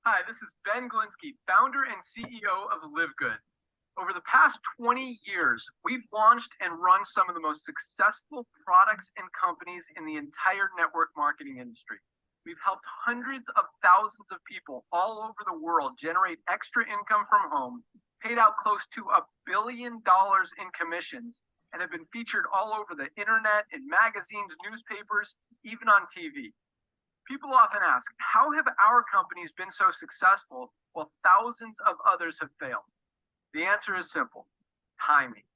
Hi, this is Ben Glinsky, founder and CEO of Live Good. Over the past 20 years, we've launched and run some of the most successful products and companies in the entire network marketing industry. We've helped hundreds of thousands of people all over the world generate extra income from home, paid out close to $1 billion in commissions, and have been featured all over the internet, in magazines, newspapers, even on TV. People often ask, how have our companies been so successful while thousands of others have failed? The answer is simple: timing.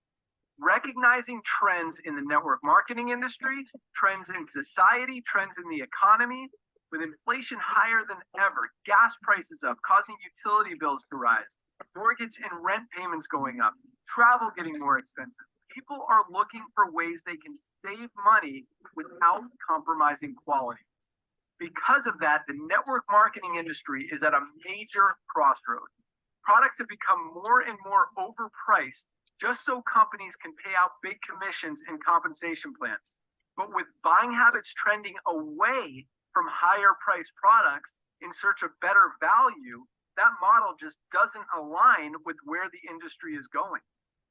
Recognizing trends in the network marketing industry, trends in society, trends in the economy, with inflation higher than ever, gas prices up, causing utility bills to rise, mortgage and rent payments going up, travel getting more expensive. People are looking for ways they can save money without compromising quality. Because of that, the network marketing industry is at a major crossroads. Products have become more and more overpriced just so companies can pay out big commissions and compensation plans. But with buying habits trending away from higher priced products in search of better value, that model just doesn't align with where the industry is going.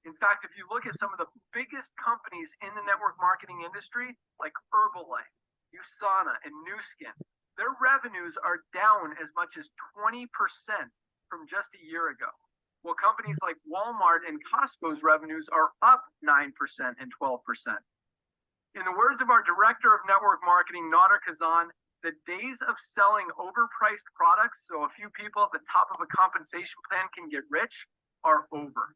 In fact, if you look at some of the biggest companies in the network marketing industry, like Herbalife, USANA, and Nu Skin, their revenues are down as much as 20% from just a year ago, while companies like Walmart and Costco's revenues are up 9% and 12%. In the words of our director of network marketing, Nader Kazan, the days of selling overpriced products so a few people at the top of a compensation plan can get rich are over.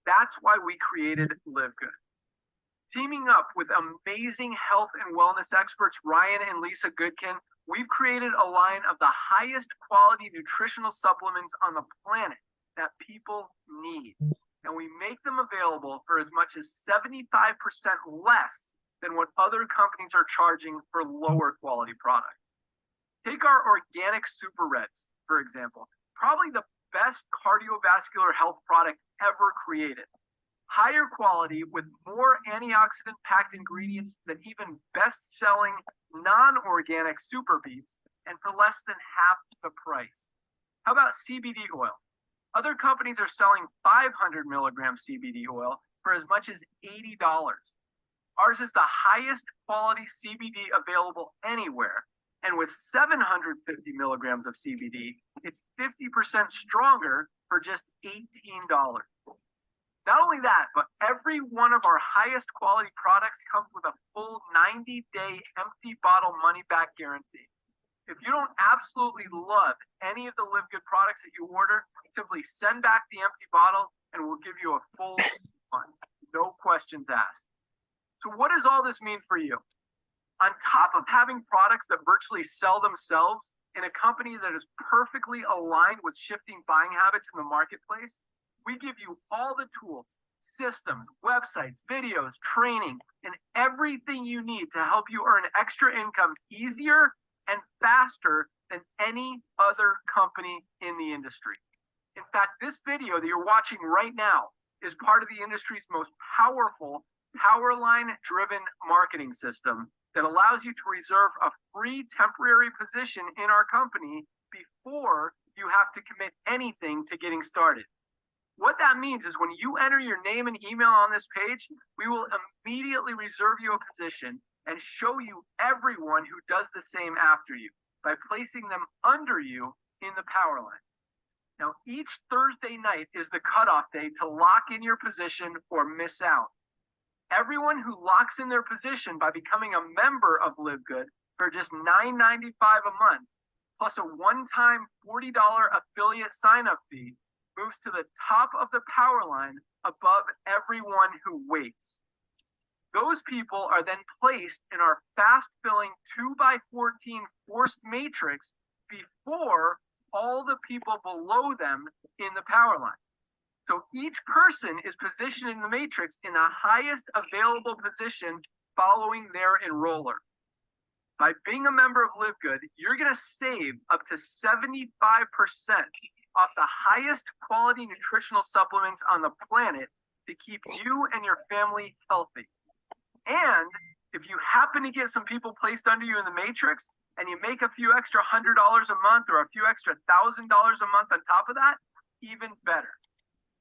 That's why we created Live Good. Teaming up with amazing health and wellness experts Ryan and Lisa Goodkin, we've created a line of the highest quality nutritional supplements on the planet that people need. And we make them available for as much as 75% less than what other companies are charging for lower quality products. Take our organic Super Reds, for example, probably the best cardiovascular health product ever created. Higher quality with more antioxidant packed ingredients than even best selling non-organic Super Beets, and for less than half the price. How about CBD oil? Other companies are selling 500 milligram CBD oil for as much as $80. Ours is the highest quality CBD available anywhere, and with 750 milligrams of CBD, it's 50% stronger for just $18. Not only that, but every one of our highest quality products comes with a full 90-day empty bottle money-back guarantee. If you don't absolutely love any of the Live Good products that you order, simply send back the empty bottle and we'll give you a full refund. No questions asked. So what does all this mean for you? On top of having products that virtually sell themselves in a company that is perfectly aligned with shifting buying habits in the marketplace, we give you all the tools, systems, websites, videos, training, and everything you need to help you earn extra income easier and faster than any other company in the industry. In fact, this video that you're watching right now is part of the industry's most powerful Powerline-driven marketing system that allows you to reserve a free temporary position in our company before you have to commit anything to getting started. What that means is when you enter your name and email on this page, we will immediately reserve you a position and show you everyone who does the same after you by placing them under you in the power line. Now, each Thursday night is the cutoff day to lock in your position or miss out. Everyone who locks in their position by becoming a member of Live Good for just $9.95 a month, plus a one-time $40 affiliate sign-up fee, moves to the top of the power line above everyone who waits. Those people are then placed in our fast-filling 2x14 forced matrix before all the people below them in the power line. So each person is positioned in the matrix in the highest available position following their enroller. By being a member of Live Good, you're going to save up to 75% off the highest quality nutritional supplements on the planet to keep you and your family healthy. And if you happen to get some people placed under you in the matrix and you make a few extra $100 a month or a few extra $1,000 a month on top of that, even better.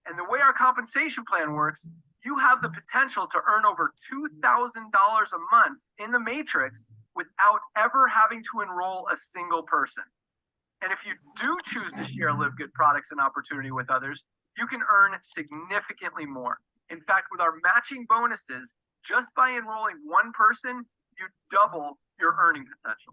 And the way our compensation plan works, you have the potential to earn over $2,000 a month in the Matrix without ever having to enroll a single person. And if you do choose to share Live Good products and opportunity with others, you can earn significantly more. In fact, with our matching bonuses, just by enrolling one person, you double your earning potential.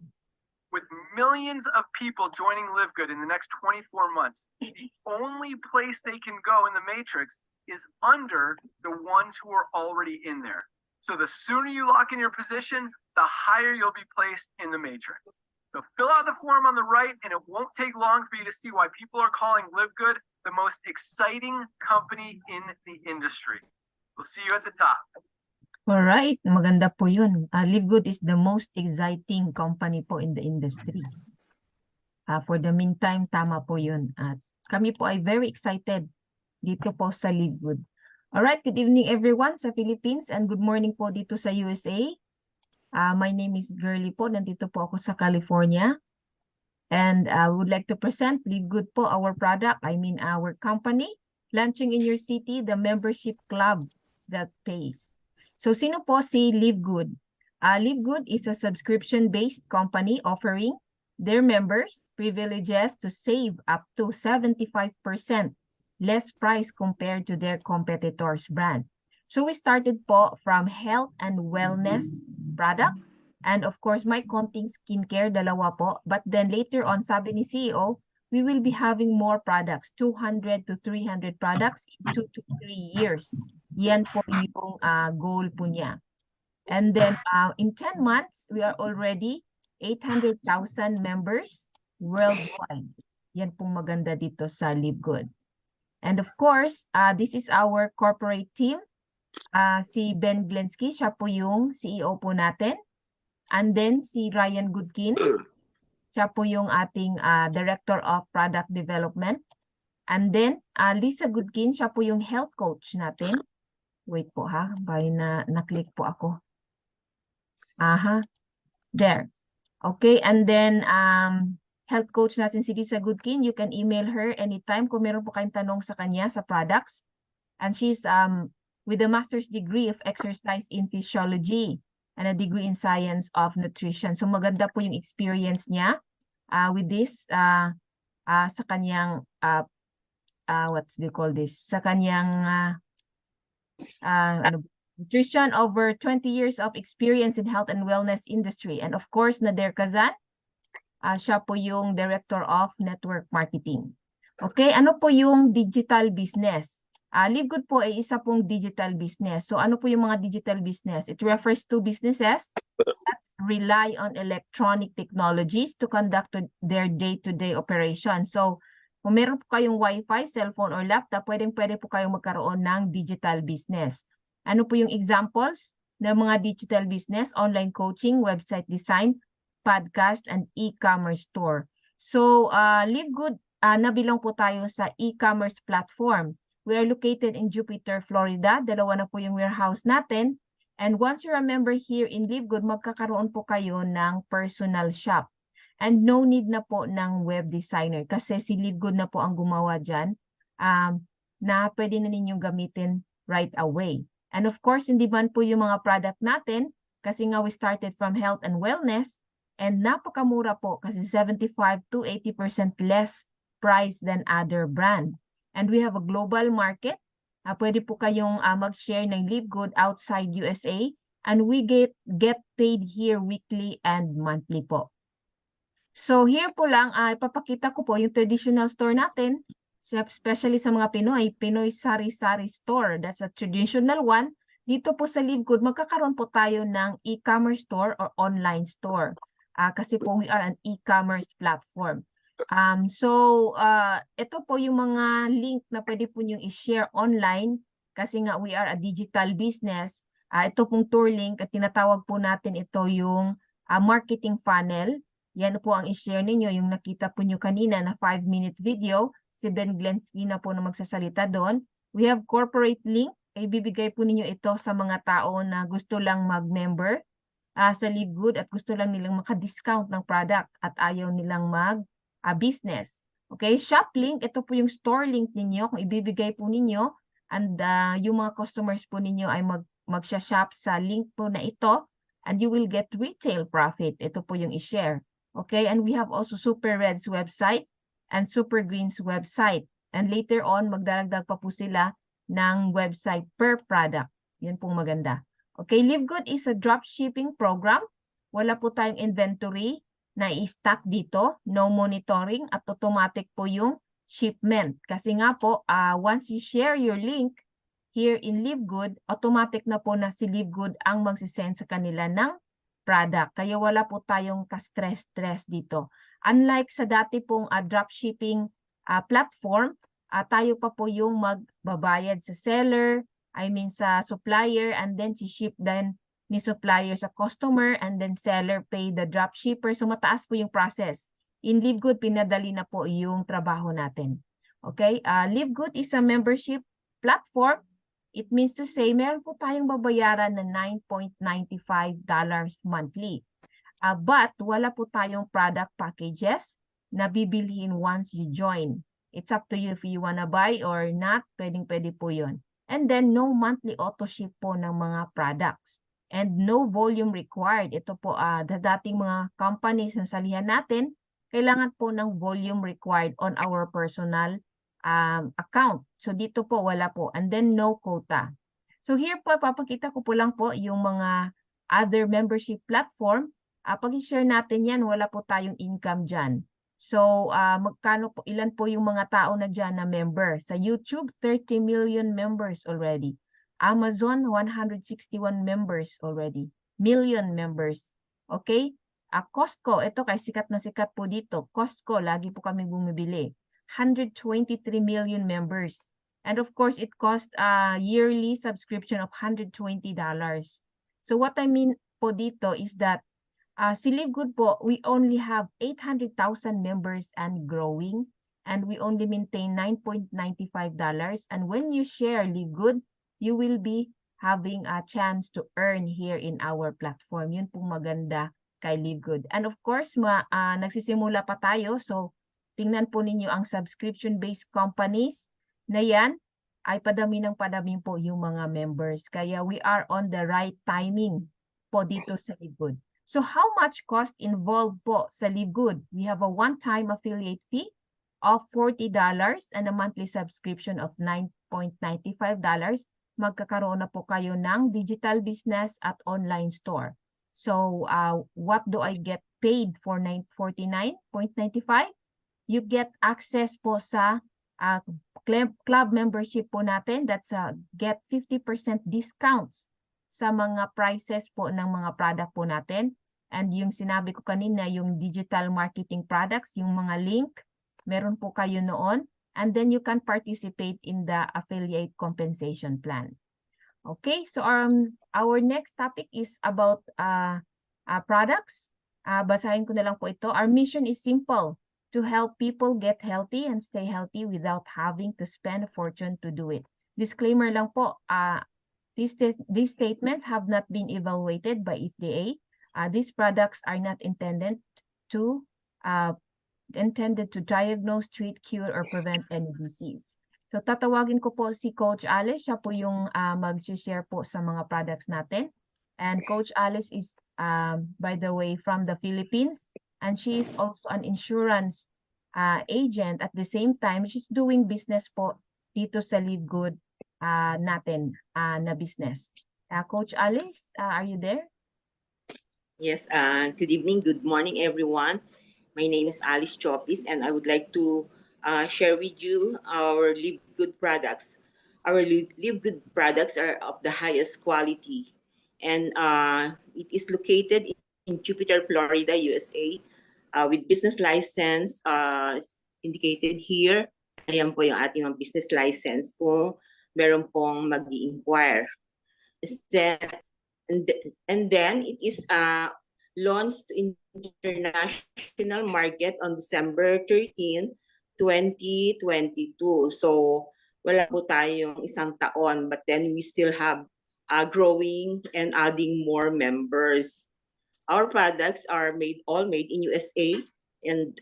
With millions of people joining Live Good in the next 24 months, the only place they can go in the Matrix is under the ones who are already in there. So the sooner you lock in your position, the higher you'll be placed in the Matrix. So fill out the form on the right, and it won't take long for you to see why people are calling Live Good the most exciting company in the industry. We'll see you at the top. Alright, maganda po yun. Live Good is the most exciting company po in the industry. For the meantime, tama po yun. At kami po ay very excited dito po sa Live Good. Alright, good evening everyone sa Philippines and good morning po dito sa USA. My name is Girly po. Nandito po ako sa California. And I would like to present Live Good po, our product, our company, launching in your city, the membership club that pays. So sino po si Live Good? Live Good is a subscription-based company offering their members privileges to save up to 75% less price compared to their competitors' brand. So we started po from health and wellness products. And of course, may konting skincare, dalawa po. But then later on, sabi ni CEO, we will be having more products, 200 to 300 products in 2 to 3 years. Yan po yung goal po niya. And then in 10 months, we are already 800,000 members worldwide. Yan pong maganda dito sa Live Good. And of course, this is our corporate team. Si Ben Glensky, siya po yung CEO po natin. And then si Ryan Goodkin, siya po yung ating Director of Product Development. And then Lisa Goodkin, siya po yung health coach natin. Wait po ha, bali na-click po ako. There. Okay, and then health coach natin si Lisa Goodkin, you can email her anytime kung meron po kayong tanong sa kanya sa products. And she's with a master's degree of exercise in physiology and a degree in science of nutrition. So maganda po yung experience niya with this sa kanyang what's they call this? Sa kanyang nutrition, over 20 years of experience in health and wellness industry. And of course, Nader Kazan, siya po yung Director of Network Marketing. Okay, ano po yung digital business? Live Good po ay isa pong digital business. So ano po yung mga digital business? It refers to businesses that rely on electronic technologies to conduct their day-to-day operation. So kung meron po kayong Wi-Fi, cellphone, or laptop, pwede po kayong magkaroon ng digital business. Ano po yung examples ng mga digital business? Online coaching, website design, podcast, and e-commerce store. So Live Good, nabilang po tayo sa e-commerce platform. We are located in Jupiter, Florida. Dalawa na po yung warehouse natin. And once you're a member here in Live Good, magkakaroon po kayo ng personal shop. And no need na po ng web designer kasi si Live Good na po ang gumawa dyan na pwede na ninyong gamitin right away. And of course, hindi man po yung mga product natin kasi nga we started from health and wellness and napakamura po kasi 75 to 80% less price than other brand. And we have a global market. Pwede po kayong mag-share ng Live Good outside USA. And we get paid here weekly and monthly po. So here po lang, ipapakita ko po yung traditional store natin. Especially sa mga Pinoy, Pinoy Sari-Sari Store. That's a traditional one. Dito po sa Live Good, magkakaroon po tayo ng e-commerce store or online store. Kasi po we are an e-commerce platform. Ito po yung mga link na pwede po nyo i-share online kasi nga we are a digital business. Ito pong tour link at tinatawag po natin ito yung marketing funnel. Yan po ang i-share ninyo, yung nakita po nyo kanina na 5-minute video. Si Ben Glensky na po na magsasalita doon. We have corporate link. Ibibigay po ninyo ito sa mga tao na gusto lang mag-member. sa Live Good at gusto lang nilang maka-discount ng product at ayaw nilang mag-business. Okay, shop link, ito po yung store link ninyo kung ibibigay po ninyo and yung mga customers po ninyo ay magsha-shop sa link po na ito and you will get retail profit. Ito po yung i-share. Okay, and we have also Super Red's website and Super Green's website. And later on, magdaragdag pa po sila ng website per product. Yun pong maganda. Okay, Live Good is a dropshipping program. Wala po tayong inventory na i-stack dito, no monitoring at automatic po yung shipment. Kasi nga po, once you share your link here in Live Good, automatic na po na si Live Good ang magsisend sa kanila ng product. Kaya wala po tayong ka-stress-stress dito. Unlike sa dati pong dropshipping platform, tayo pa po yung magbabayad sa seller, I mean sa supplier, and then si ship din ni supplier sa customer, and then seller pay the dropshipper. So mataas po yung process. In Live Good, pinadali na po yung trabaho natin. Okay? Live Good is a membership platform. It means to say, meron po tayong babayaran na $9.95 monthly. But wala po tayong product packages na bibilhin once you join. It's up to you if you wanna buy or not. Pwedeng-pwede po yun. And then, no monthly auto ship po ng mga products. And no volume required. Ito po, dating mga companies na salihan natin, kailangan po ng volume required on our personal account. So, dito po, wala po. And then, no quota. So, here po, papakita ko po lang po yung mga other membership platform. Pag i-share natin yan, wala po tayong income dyan. So, magkano po, ilan po yung mga tao na dyan na member? Sa YouTube, 30 million members already. Amazon, 161 members already. Million members. Okay? Costco, ito kay sikat na sikat po dito. Costco, lagi po kami bumibili. 123 million members. And of course, it costs a yearly subscription of $120. So what I mean po dito is that si Live Good po, we only have 800,000 members and growing. And we only maintain $9.95. And when you share Live Good, you will be having a chance to earn here in our platform. Yun pong maganda kay Live Good. And of course, nagsisimula pa tayo. So, tingnan po ninyo ang subscription-based companies na yan ay padami ng padami po yung mga members. Kaya we are on the right timing po dito sa Live Good. So how much cost involved po sa Live Good? We have a one-time affiliate fee of $40 and a monthly subscription of $9.95. Magkakaroon na po kayo ng digital business at online store. So what do I get paid for $49.95? You get access po sa club membership po natin. That's get 50% discounts sa mga prices po ng mga product po natin. And yung sinabi ko kanina, yung digital marketing products, yung mga link, meron po kayo noon. And then you can participate in the affiliate compensation plan. Okay, so our next topic is about products. Basahin ko na lang po ito. Our mission is simple, to help people get healthy and stay healthy without having to spend a fortune to do it. Disclaimer lang po, these statements have not been evaluated by FDA. These products are not intended to diagnose, treat, cure, or prevent any disease. So tatawagin ko po si Coach Alice. Siya po yung mag-share po sa mga products natin. And Coach Alice is, by the way, from the Philippines. And she is also an insurance agent. At the same time, she's doing business po dito sa Live Good natin na business. Coach Alice, are you there? Yes, good evening, good morning, everyone. My name is Alice Chopis, and I would like to share with you our Live Good products. Our Live Good products are of the highest quality, and it is located in Jupiter, Florida, USA, with business license indicated here. Ayan po yung ating business license kung meron pong mag-i-inquire. And then it is launched in international market on December 13, 2022. So wala po tayong isang taon, but then we still have growing and adding more members. Our products are all made in USA, and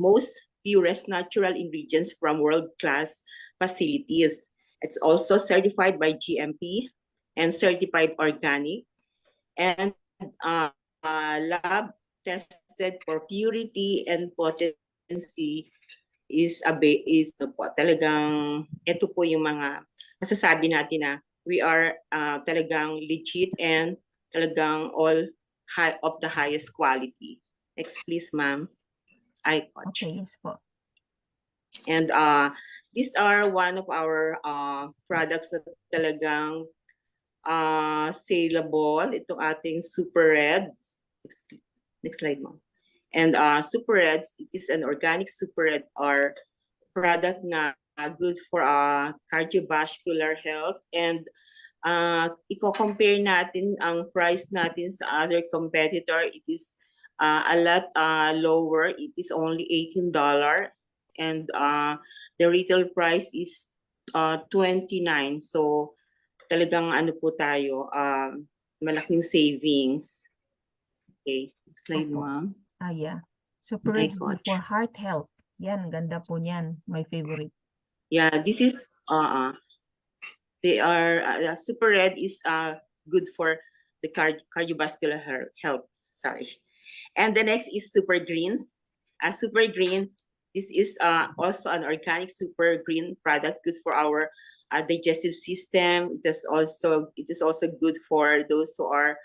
most purest natural ingredients from world-class facilities. It's also certified by GMP and certified organic, and lab tested for purity and potency is po talagang ito po yung mga masasabi natin na we are talagang legit and talagang all of the highest quality. Next please, ma'am. Coach. Okay, yes po. And these are one of our products na talagang saleable. Itong ating Super Red. Next slide, ma'am. And Super Reds, it is an organic Super Red or product na good for cardiovascular health, and i-compare natin ang price natin sa other competitor, it is a lot lower. It is only $18, and the retail price is $29. So talagang ano po tayo, malaking savings. Okay, next slide, ma'am. Yeah. Super Red is good for heart health. Yan, ganda po niyan. My favorite. Yeah, this is they are Super Red is good for the cardiovascular health. Sorry. And the next is Super Greens. Super Green, this is also an organic super green product, good for our digestive system. It is also good for those who are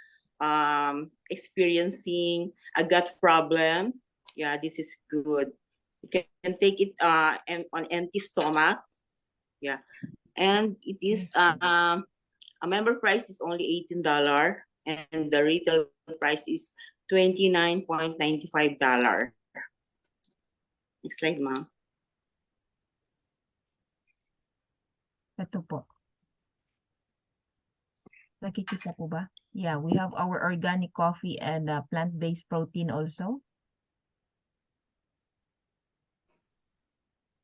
experiencing a gut problem. Yeah, this is good. You can take it on empty stomach. Yeah, and it is a member price is only $18, and the retail price is $29.95. Next slide, ma'am. Ito po. Nakikita po ba? Yeah, we have our organic coffee and plant-based protein also.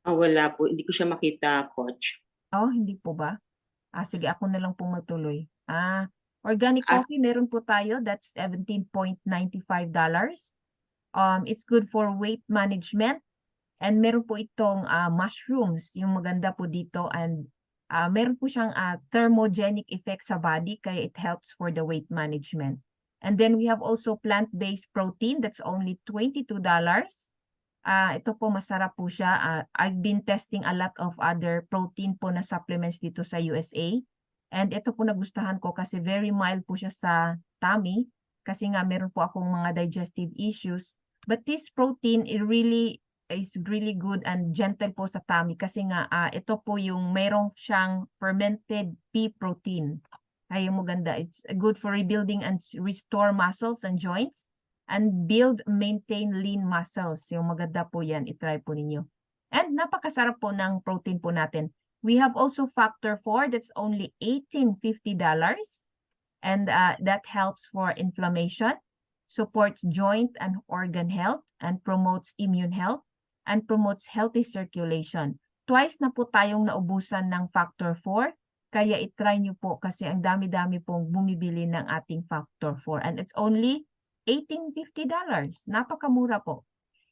Wala po. Hindi ko siya makita, Coach. Oh, hindi po ba? Sige, ako na lang po magtuloy. Organic coffee, meron po tayo. That's $17.95. It's good for weight management. And meron po itong mushrooms, yung maganda po dito. And meron po siyang thermogenic effect sa body, kaya it helps for the weight management. And then we have also plant-based protein. That's only $22. Ito po, masarap po siya. I've been testing a lot of other protein po na supplements dito sa USA. And ito po nagustuhan ko kasi very mild po siya sa tummy. Kasi nga meron po akong mga digestive issues. But this protein, it really is really good and gentle po sa tummy. Kasi nga ito po yung mayroong siyang fermented pea protein. Ay, yung maganda. It's good for rebuilding and restore muscles and joints. And build, maintain lean muscles. Yung maganda po yan, itry po ninyo. And napakasarap po ng protein po natin. We have also Factor 4, that's only $18.50. And that helps for inflammation, supports joint and organ health, and promotes immune health, and promotes healthy circulation. Twice na po tayong naubusan ng Factor 4, kaya itry nyo po kasi ang dami-dami pong bumibili ng ating Factor 4. And it's only $18.50. Napakamura po.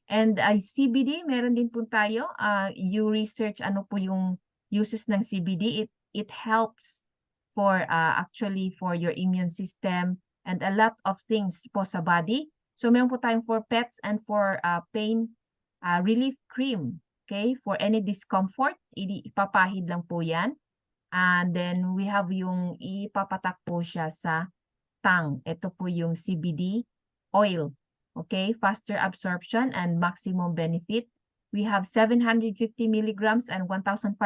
And CBD, meron din po tayo. You research ano po yung uses ng CBD. It helps for actually for your immune system and a lot of things po sa body. So meron po tayong for pets and for pain relief cream. Okay? For any discomfort, ipapahid lang po yan. And then we have yung ipapatak po siya sa tongue. Ito po yung CBD oil. Okay, faster absorption and maximum benefit. We have 750 milligrams and 1,500.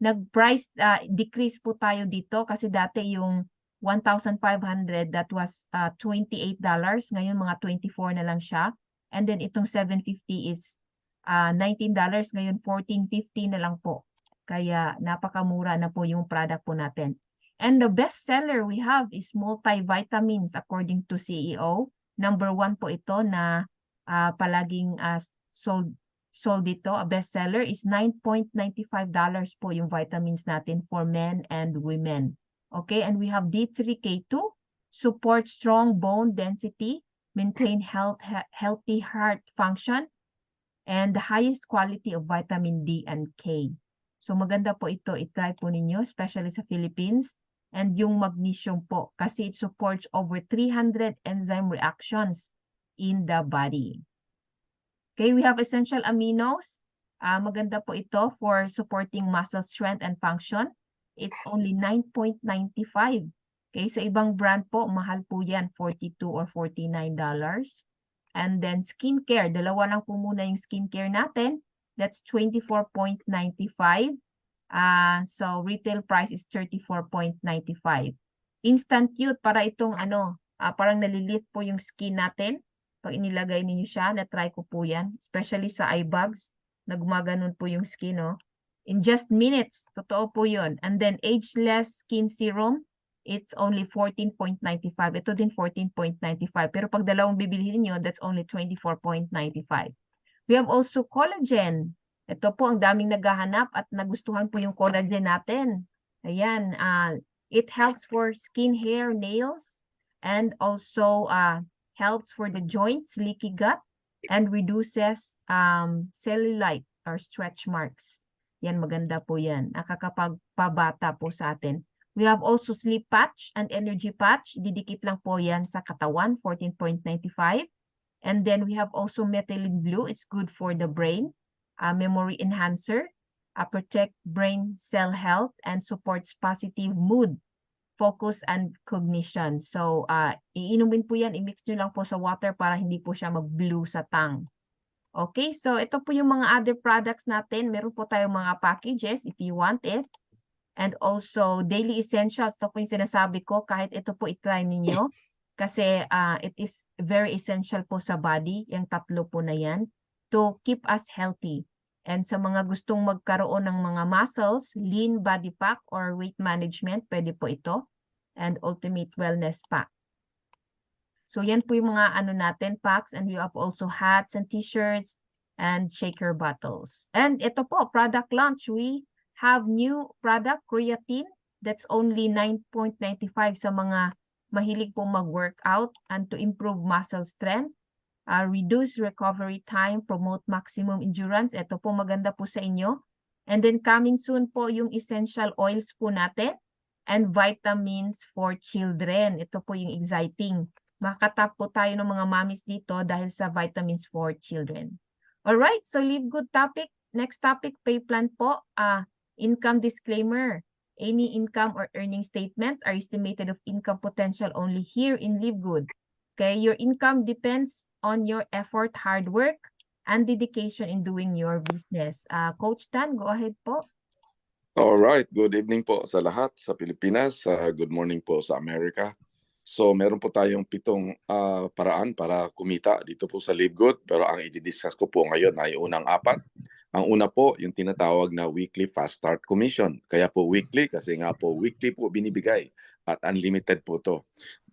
Nag-price decrease po tayo dito kasi dati yung 1,500 that was $28. Ngayon mga 24 na lang siya. And then itong 750 is $19. Ngayon $14.50 na lang po. Kaya napakamura na po yung product po natin. And the best seller we have is multivitamins according to CEO. Number 1 po ito na palaging sold dito. A bestseller is $9.95 po yung vitamins natin for men and women. Okay, and we have D3K2, support strong bone density, maintain healthy heart function, and the highest quality of vitamin D and K. So maganda po ito, i-try po ninyo, especially sa Philippines. And yung magnesium po, kasi it supports over 300 enzyme reactions in the body. Okay, we have essential aminos. Maganda po ito for supporting muscle strength and function. It's only 9.95. Okay, sa ibang brand po, mahal po yan, $42 or $49. And then skincare, dalawa lang po muna yung skincare natin. That's 24.95. So retail price is 34.95. Instant Youth, para itong parang nalilift po yung skin natin. Pag inilagay ninyo siya, na-try ko po yan. Especially sa eye bags, na gumaganon po yung skin, no? In just minutes, totoo po yun. And then Ageless Skin Serum, it's only 14.95. Ito din 14.95. Pero pag dalawang bibilihin niyo, that's only 24.95. We have also collagen. Ito po, ang daming naghahanap at nagustuhan po yung collagen natin. Ayan, it helps for skin, hair, nails, and also helps for the joints, leaky gut, and reduces cellulite or stretch marks. Yan, maganda po yan. Nakakapagpabata po sa atin. We have also sleep patch and energy patch. Didikit lang po yan sa katawan, 14.95. And then we have also methylene blue. It's good for the brain. Memory enhancer, protect brain cell health, and supports positive mood, focus, and cognition. So, iinumin po yan, i-mix nyo lang po sa water para hindi po siya mag-blue sa tongue. Okay, so ito po yung mga other products natin. Meron po tayong mga packages if you want it. And also, daily essentials. Ito po yung sinasabi ko, kahit ito po i-try ninyo. Kasi it is very essential po sa body, yung tatlo po na yan, to keep us healthy. And sa mga gustong magkaroon ng mga muscles, lean body pack or weight management, pwede po ito. And ultimate wellness pack. So yan po yung mga natin, packs. And we have also hats and t-shirts and shaker bottles. And ito po, product launch. We have new product, creatine. That's only 9.95 sa mga mahilig po mag-workout and to improve muscle strength. Reduce recovery time, promote maximum endurance. Ito po maganda po sa inyo. And then coming soon po yung essential oils po natin and vitamins for children. Ito po yung exciting. Makakatap po tayo ng mga mommies dito dahil sa vitamins for children. Alright, so Live Good topic. Next topic, pay plan po. Income disclaimer. Any income or earning statement are estimated of income potential only here in Live Good. Okay, your income depends on your effort, hard work, and dedication in doing your business. Coach Dan, go ahead po. All right, good evening po sa lahat sa Pilipinas. Good morning po sa Amerika. So meron po tayong 7 paraan para kumita dito po sa Live Good. Pero ang i-discuss ko po ngayon ay unang 4. Ang una po, yung tinatawag na weekly fast start commission. Kaya po weekly kasi nga po weekly po binibigay at unlimited po to.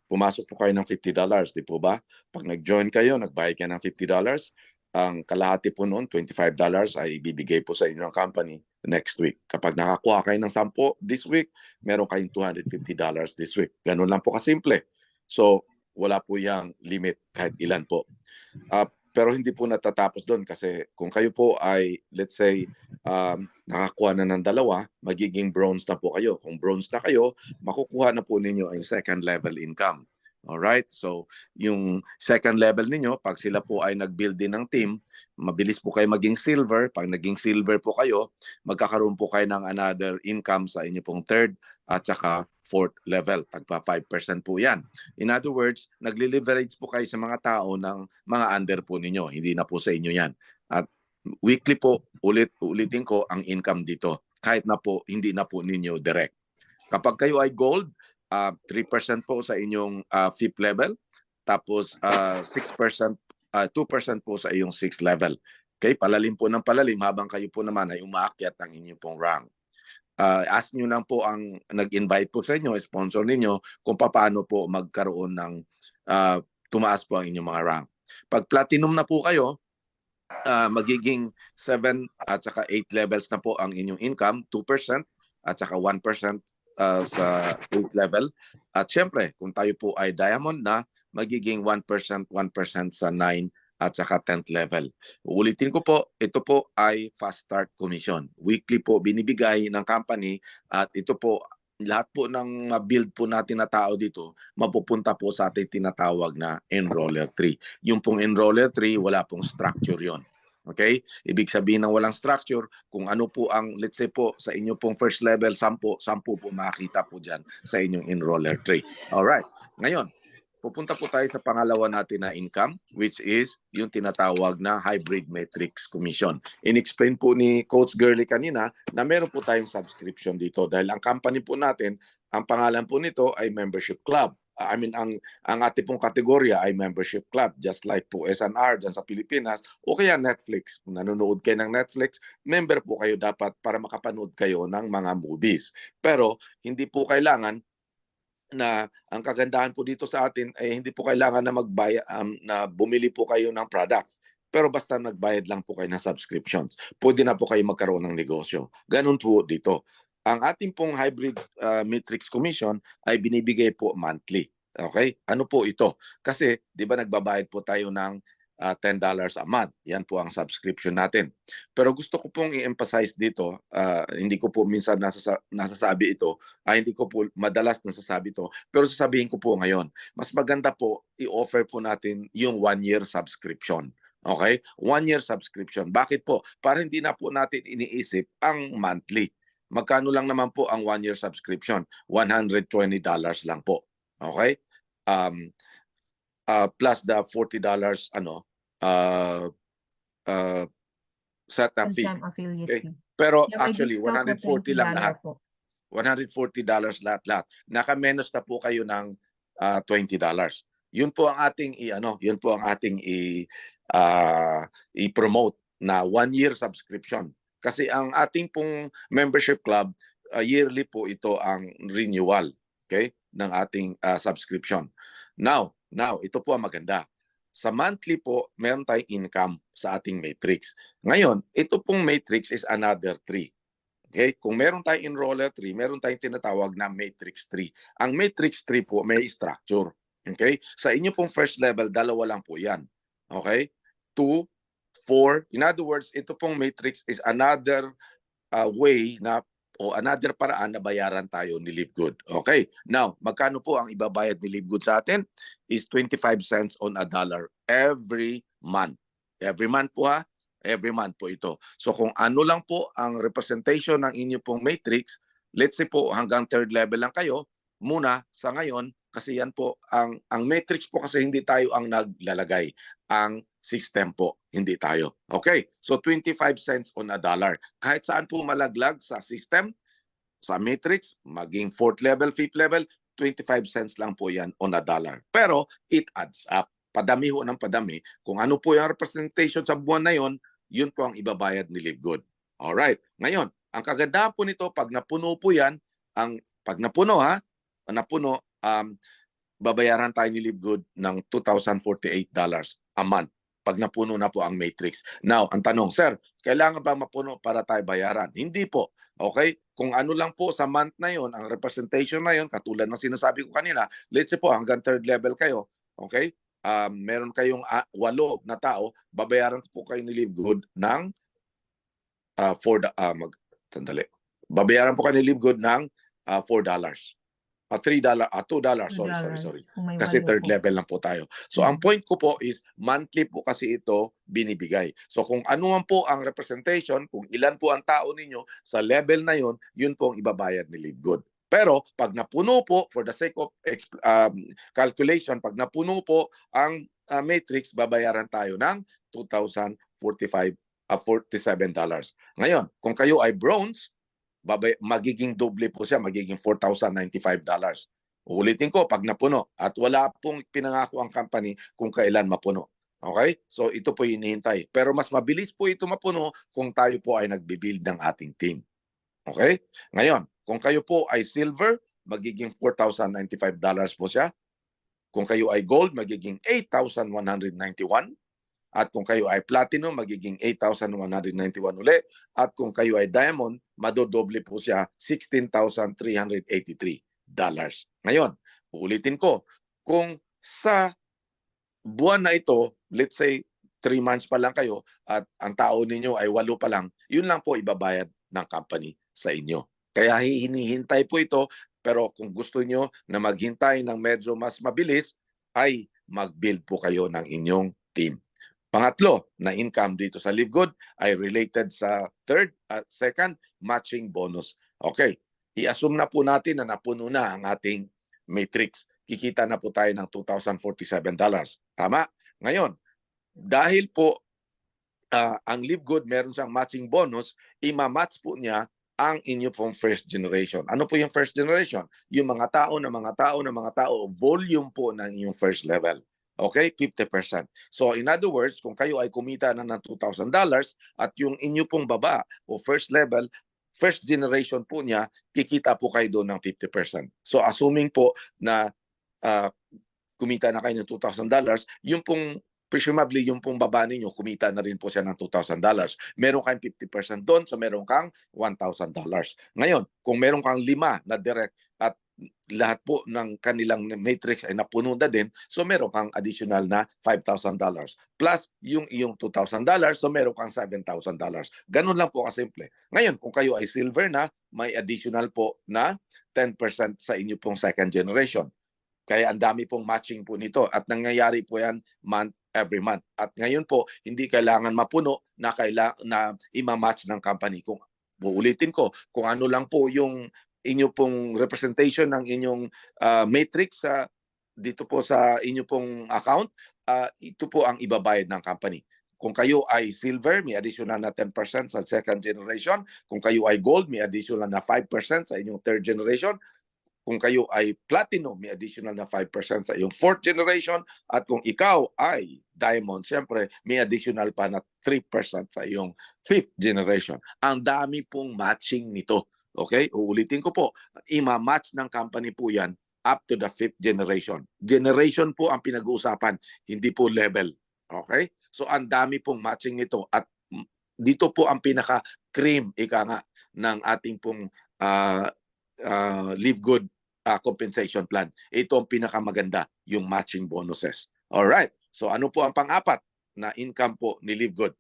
Pumasok po kayo ng $50, di po ba? Pag nag-join kayo, nagbayad kayo ng $50, ang kalahati po noon, $25 ay ibibigay po sa inyo ng company next week. Kapag nakakuha kayo ng 10 this week, meron kayong $250 this week. Ganun lang po kasimple. So, wala po yung limit kahit ilan po. Pero hindi po natatapos doon kasi kung kayo po ay, let's say, nakakuha na ng 2, magiging bronze na po kayo. Kung bronze na kayo, makukuha na po ninyo ang second level income. Alright? So, yung second level ninyo, pag sila po ay nag-build din ng team, mabilis po kayo maging silver. Pag naging silver po kayo, magkakaroon po kayo ng another income sa inyo pong third at saka 4th level. Tagpa 5% po yan. In other words, nagli-leverage po kayo sa mga tao ng mga under po ninyo. Hindi na po sa inyo yan. At weekly po, ulitin ko ang income dito. Kahit na po, hindi na po ninyo direct. Kapag kayo ay gold, 3% po sa inyong 5th level. Tapos 6%, 2% po sa iyong 6th level. Okay, palalim po ng palalim habang kayo po naman ay umaakyat ang inyong pong rank. Ask nyo lang po ang nag-invite po sa inyo, sponsor ninyo, kung paano po magkaroon ng tumaas po ang inyong mga rank. Pag platinum na po kayo, magiging 7 at saka 8 levels na po ang inyong income, 2% at saka 1% sa 8th level. At syempre, kung tayo po ay diamond na, magiging 1%, 1% sa 9 at saka 10th level. Uulitin ko po, ito po ay fast start commission. Weekly po binibigay ng company at ito po, lahat po ng build po natin na tao dito, mapupunta po sa ating tinatawag na enroller tree. Yung pong enroller tree, wala pong structure yon. Okay? Ibig sabihin ng walang structure, kung ano po ang, let's say po, sa inyo pong first level, 10 po makakita po dyan sa inyong enroller tree. Alright. Ngayon, pupunta po tayo sa pangalawa natin na income, which is yung tinatawag na hybrid matrix commission. In-explain po ni Coach Girly kanina na meron po tayong subscription dito dahil ang company po natin, ang pangalan po nito ay membership club. Ang ating pong kategorya ay membership club, just like po SNR dyan sa Pilipinas o kaya Netflix. Kung nanonood kayo ng Netflix, member po kayo dapat para makapanood kayo ng mga movies. Pero hindi po kailangan na ang kagandahan po dito sa atin ay hindi po kailangan na magbayad na bumili po kayo ng products. Pero basta nagbayad lang po kayo ng subscriptions, pwede na po kayo magkaroon ng negosyo. Ganun po dito. Ang ating pong hybrid matrix commission ay binibigay po monthly. Okay? Ano po ito? Kasi 'di ba nagbabayad po tayo ng $10 a month. Yan po ang subscription natin. Pero gusto ko pong i-emphasize dito, hindi ko po minsan nasasabi ito, hindi ko po madalas nasasabi ito, pero sasabihin ko po ngayon, mas maganda po i-offer po natin yung 1-year subscription. Okay? 1-year subscription. Bakit po? Para hindi na po natin iniisip ang monthly. Magkano lang naman po ang 1-year subscription? $120 lang po. Okay? Plus the $40 setup fee. One-time affiliate Okay. fee. Pero Yeah, may actually discount na $140 lang $20 lahat. po. $140 lahat. Naka-menos na po kayo ng $20. Yun po ang ating i-promote na 1-year subscription. Kasi ang ating pong membership club, yearly po ito ang renewal, okay, ng ating subscription. Now, ito po ang maganda. Sa monthly po, meron tayong income sa ating matrix. Ngayon, ito pong matrix is another tree. Okay? Kung meron tayong enroller tree, meron tayong tinatawag na matrix tree. Ang matrix tree po may structure. Okay? Sa inyo pong first level, 2 lang po yan. Okay? 2, 4. In other words, ito pong matrix is another way na o another paraan na bayaran tayo ni Livegood. Okay? Now, magkano po ang ibabayad ni Livegood sa atin? Is 25 cents on a dollar every month. Every month po ha? Every month po ito. So kung ano lang po ang representation ng inyo pong matrix, let's say po hanggang 3rd level lang kayo, muna sa ngayon, kasi yan po, ang matrix po kasi hindi tayo ang naglalagay. Ang system po, hindi tayo. Okay? So 25 cents on a dollar. Kahit saan po malaglag sa system, sa matrix, maging 4th level, 5th level, 25 cents lang po yan on a dollar. Pero it adds up. Padami ho ng padami. Kung ano po yung representation sa buwan na yon, yun po ang ibabayad ni Livegood. Alright. Ngayon, ang kagandahan po nito, pag napuno po yan, pag napuno babayaran tayo ni Livegood ng $2,048 a month pag napuno na po ang matrix. Now, ang tanong, sir, kailangan ba mapuno para tayo bayaran? Hindi po. Okay? Kung ano lang po sa month na yon, ang representation na yon, katulad ng sinasabi ko kanina, let's say po hanggang 3rd level kayo, okay? Meron kayong 8 na tao, babayaran po kayo ni Livegood ng babayaran po kayo ni Livegood ng $4. $3, $2, sorry. Kasi 3rd level lang po tayo. So ang point ko po is monthly po kasi ito binibigay. So kung ano man po ang representation, kung ilan po ang tao ninyo sa level na yon, yun po ang ibabayad ni Livegood. Pero pag napuno po, for the sake of calculation, pag napuno po ang matrix, babayaran tayo ng $2,047. Ngayon, kung kayo ay bronze, magiging doble po siya, magiging $4,095. Ulitin ko, pag napuno. At wala pong pinangako ang company kung kailan mapuno. Okay? So ito po yung hinihintay. Pero mas mabilis po ito mapuno kung tayo po ay nagbibuild ng ating team. Okay? Ngayon, kung kayo po ay silver, magiging $4,095 po siya. Kung kayo ay gold, magiging $8,191. At kung kayo ay platinum, magiging $8,191 uli. At kung kayo ay diamond, madodoble po siya $16,383. Ngayon, uulitin ko, kung sa buwan na ito, let's say 3 months pa lang kayo at ang tao ninyo ay 8 pa lang, yun lang po ibabayad ng company sa inyo. Kaya hinihintay po ito, pero kung gusto nyo na maghintay ng medyo mas mabilis, ay mag-build po kayo ng inyong team. Pangatlo na income dito sa LiveGood ay related sa third at second, matching bonus. Okay, i-assume na po natin na napuno na ang ating matrix. Kikita na po tayo ng $2,047. Tama? Ngayon, dahil po ang LiveGood meron siyang matching bonus, ima-match po niya ang inyo pong first generation. Ano po yung first generation? Yung mga tao, volume po ng inyong first level. Okay, 50%. So in other words, kung kayo ay kumita na ng $2,000 at yung inyo pong baba o first level, first generation po niya, kikita po kayo doon ng 50%. So assuming po na kumita na kayo ng $2,000, yung pong presumably yung pong baba ninyo, kumita na rin po siya ng $2,000. Meron kang 50% doon, so meron kang $1,000. Ngayon, kung meron kang 5 na direct at lahat po ng kanilang matrix ay napuno na din, so meron kang additional na $5,000 plus yung iyong $2,000, so meron kang $7,000. Ganun lang po kasimple. Ngayon, kung kayo ay silver na, may additional po na 10% sa inyo pong second generation. Kaya ang dami pong matching po nito at nangyayari po yan every month. At ngayon po, hindi kailangan mapuno na ima-match ng company. Kung uulitin ko, kung ano lang po yung inyo pong representation ng inyong matrix dito po sa inyo pong account, ito po ang ibabayad ng company. Kung kayo ay silver, may additional na 10% sa second generation. Kung kayo ay gold, may additional na 5% sa inyong third generation. Kung kayo ay platinum, may additional na 5% sa iyong fourth generation. At kung ikaw ay diamond, siyempre, may additional pa na 3% sa iyong fifth generation. Ang dami pong matching nito. Okay? Uulitin ko po, ima-match ng company po yan up to the fifth generation. Generation po ang pinag-uusapan, hindi po level. Okay? So ang dami pong matching nito at dito po ang pinaka-cream, ika nga, ng ating pong LiveGood compensation plan. Ito ang pinakamaganda, yung matching bonuses. Alright, so ano po ang pang-apat na income po ni LiveGood?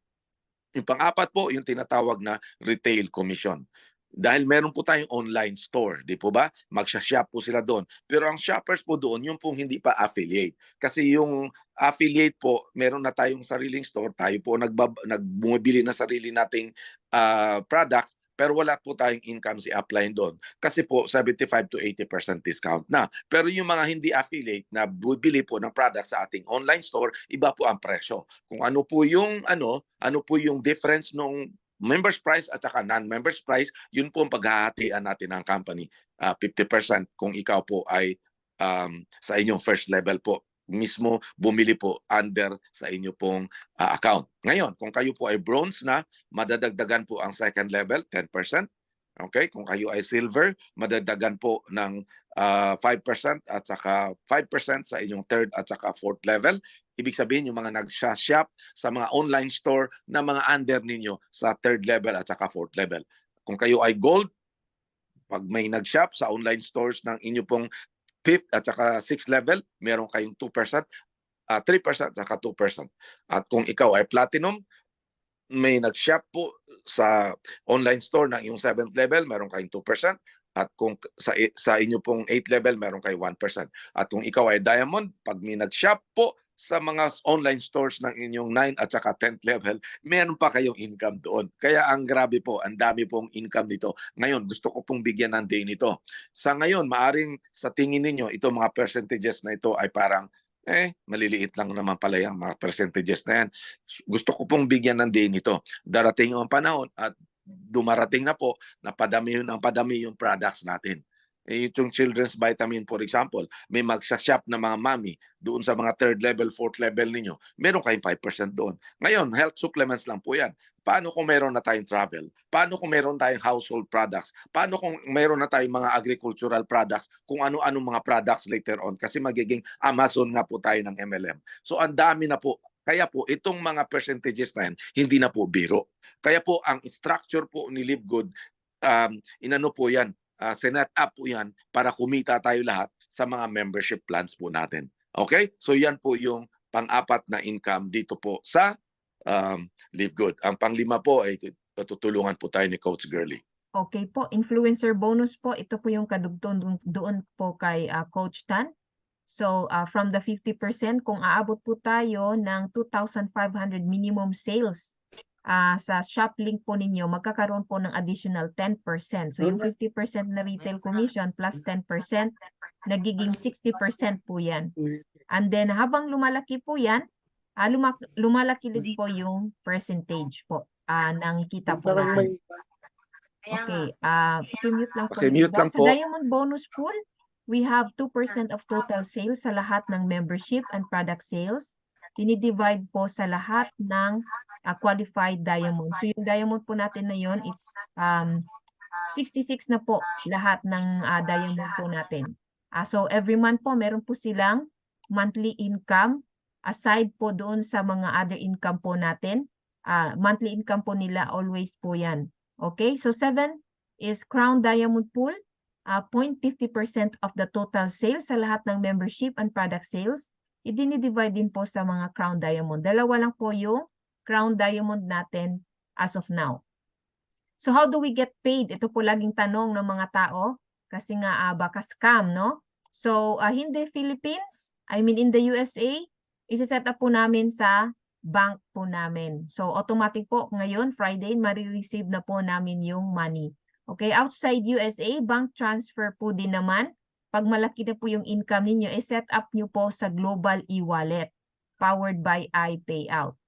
Yung pang-apat po, yung tinatawag na retail commission. Dahil meron po tayong online store, di po ba? Magsha-shop po sila doon. Pero ang shoppers po doon, yung pong hindi pa affiliate. Kasi yung affiliate po, meron na tayong sariling store. Tayo po nagbumibili na sarili nating products, pero wala po tayong income si upline doon. Kasi po, 75 to 80% discount na. Pero yung mga hindi affiliate na bibili po ng product sa ating online store, iba po ang presyo. Kung ano po yung difference nung members price at saka non-members price, yun po ang paghahatian natin ng company. 50% kung ikaw po ay sa inyong first level po mismo bumili po under sa inyo pong account. Ngayon, kung kayo po ay bronze na, madadagdagan po ang second level, 10%. Okay? Kung kayo ay silver, madadagdagan po ng 5% at saka 5% sa inyong third at saka fourth level. Ibig sabihin, yung mga nag-shop sa mga online store na mga under ninyo sa third level at saka fourth level. Kung kayo ay gold, pag may nag-shop sa online stores ng inyo pong fifth at saka sixth level, meron kayong 2%, 3% at saka 2%. At kung ikaw ay platinum, may nag-shop po sa online store ng iyong 7th level, meron kayong 2%. At kung sa inyo pong 8th level, meron kayong 1%. At kung ikaw ay diamond, pag may nag-shop po sa mga online stores ng inyong 9 at saka 10th level, meron pa kayong income doon. Kaya ang grabe po, ang dami pong income dito. Ngayon, gusto ko pong bigyan ng day nito. Sa ngayon, maaring sa tingin ninyo, itong mga percentages na ito ay parang maliliit lang naman pala yung mga percentages na yan. Gusto ko pong bigyan ng day nito. Darating yung panahon at dumarating na po na padami yung products natin. Yung children's vitamin, for example, may magsa-shop na mga mami doon sa mga third level, fourth level ninyo, meron kayong 5% doon. Ngayon, health supplements lang po yan. Paano kung meron na tayong travel? Paano kung meron tayong household products? Paano kung meron na tayong mga agricultural products? Kung ano-ano mga products later on? Kasi magiging Amazon nga po tayo ng MLM. So ang dami na po. Kaya po, itong mga percentages na yan, hindi na po biro. Kaya po, ang structure po ni LiveGood, inano po yan, sinet up po yan para kumita tayo lahat sa mga membership plans po natin. Okay? So yan po yung pang-apat na income dito po sa Live Good. Ang pang-lima po ay tutulungan po tayo ni Coach Girlie. Okay po, influencer bonus po, ito po yung kadugtong doon po kay Coach Tan. So from the 50%, kung aabot po tayo ng 2,500 minimum sales sa shop link po ninyo, magkakaroon po ng additional 10%. So yung 50% na retail commission plus 10%, nagiging 60% po yan. And then habang lumalaki po yan, lumalaki din po yung percentage po ng kita po natin. Okay, i-mute lang po. Pakimute lang Sa po. Diamond Bonus Pool, we have 2% of total sales sa lahat ng membership and product sales. Dinidivide po sa lahat ng qualified diamond. So yung diamond po natin na yun, it's 66 na po lahat ng diamond po natin. So every month po, meron po silang monthly income aside po doon sa mga other income po natin. Monthly income po nila always po yan. Okay, so 7 is Crown Diamond Pool, 0.50% of the total sales sa lahat ng membership and product sales. I-divide din po sa mga Crown Diamond. Dalawa lang po yung Crown Diamond natin as of now. So how do we get paid? Ito po laging tanong ng mga tao kasi nga baka scam, no? So hindi Philippines, I mean in the USA, isi-set up po namin sa bank po namin. So automatic po ngayon, Friday, marireceive na po namin yung money. Okay, outside USA, bank transfer po din naman. Pag malaki na po yung income ninyo, set up nyo po sa Global e-wallet powered by iPayout.